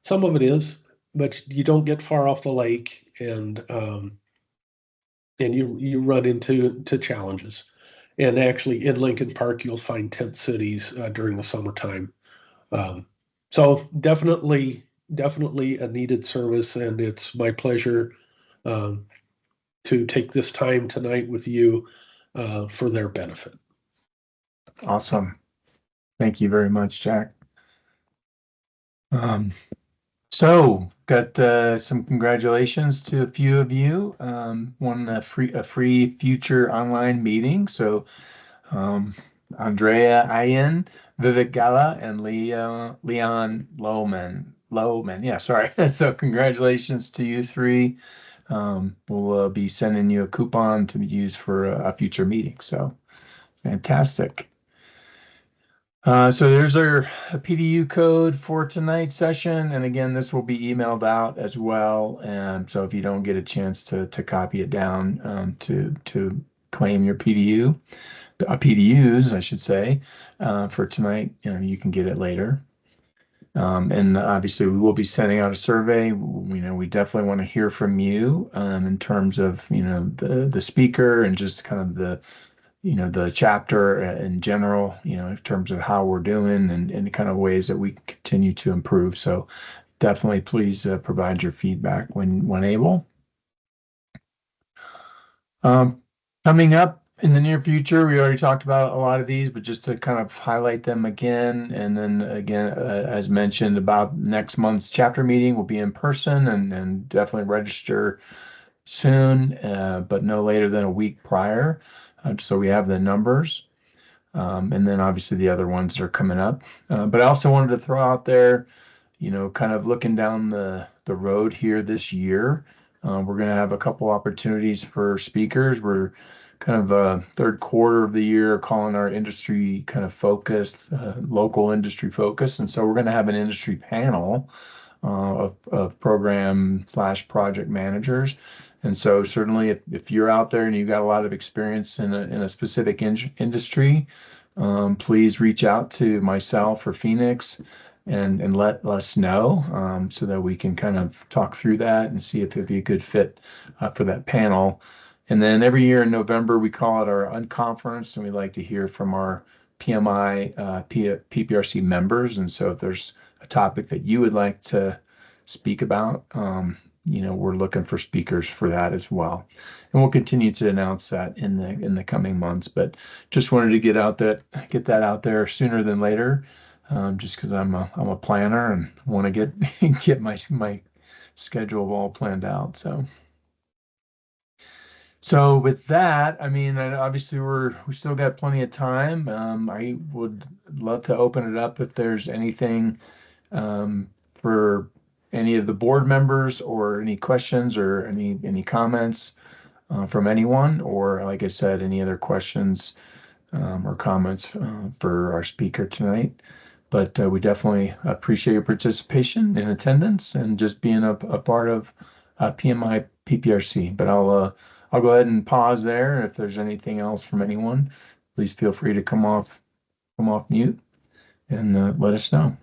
Some of it is, but you don't get far off the lake, and you run into challenges. And actually, in Lincoln Park, you'll find tent cities during the summertime. So definitely a needed service, and it's my pleasure to take this time tonight with you for their benefit. Awesome. Thank you very much, Jack. So got some congratulations to a few of you. Won a free future online meeting. So Andrea Ayen, Vivek Gala, and Leon Lowman. Yeah, sorry. So congratulations to you three. We'll be sending you a coupon to use for a future meeting. So fantastic. So there's our PDU code for tonight's session. And again, this will be emailed out as well. And so if you don't get a chance to copy it down to claim your PDUs, I should say, for tonight, you can get it later. And obviously we will be sending out a survey. We definitely want to hear from you in terms of, the speaker and just kind of the chapter in general, in terms of how we're doing and the kind of ways that we continue to improve. So definitely please provide your feedback when able. Coming up in the near future, we already talked about a lot of these, but just to kind of highlight them again, and then again, as mentioned, about next month's chapter meeting will be in person, and definitely register soon, but no later than a week prior, so we have the numbers, and then obviously the other ones that are coming up. But I also wanted to throw out there, kind of looking down the road here this year. We're going to have a couple opportunities for speakers. We're kind of third quarter of the year calling our industry kind of focused, local industry focused. And so we're going to have an industry panel of program/project managers. And so certainly if you're out there and you've got a lot of experience in a specific industry, please reach out to myself or Phoenix and let us know, so that we can kind of talk through that and see if it'd be a good fit for that panel. And then every year in November, we call it our unconference, and we like to hear from our PMI PPRC members. And so if there's a topic that you would like to speak about, we're looking for speakers for that as well. And we'll continue to announce that in the coming months. But just wanted to get that out there sooner than later, just because I'm a planner and want to get my schedule all planned out. So with that, I mean, obviously we still got plenty of time. I would love to open it up if there's anything for any of the board members, or any questions, or any comments from anyone, or like I said, any other questions or comments for our speaker tonight. But we definitely appreciate your participation in attendance and just being a part of PMI PPRC. But I'll go ahead and pause there. If there's anything else from anyone, please feel free to come off mute and let us know.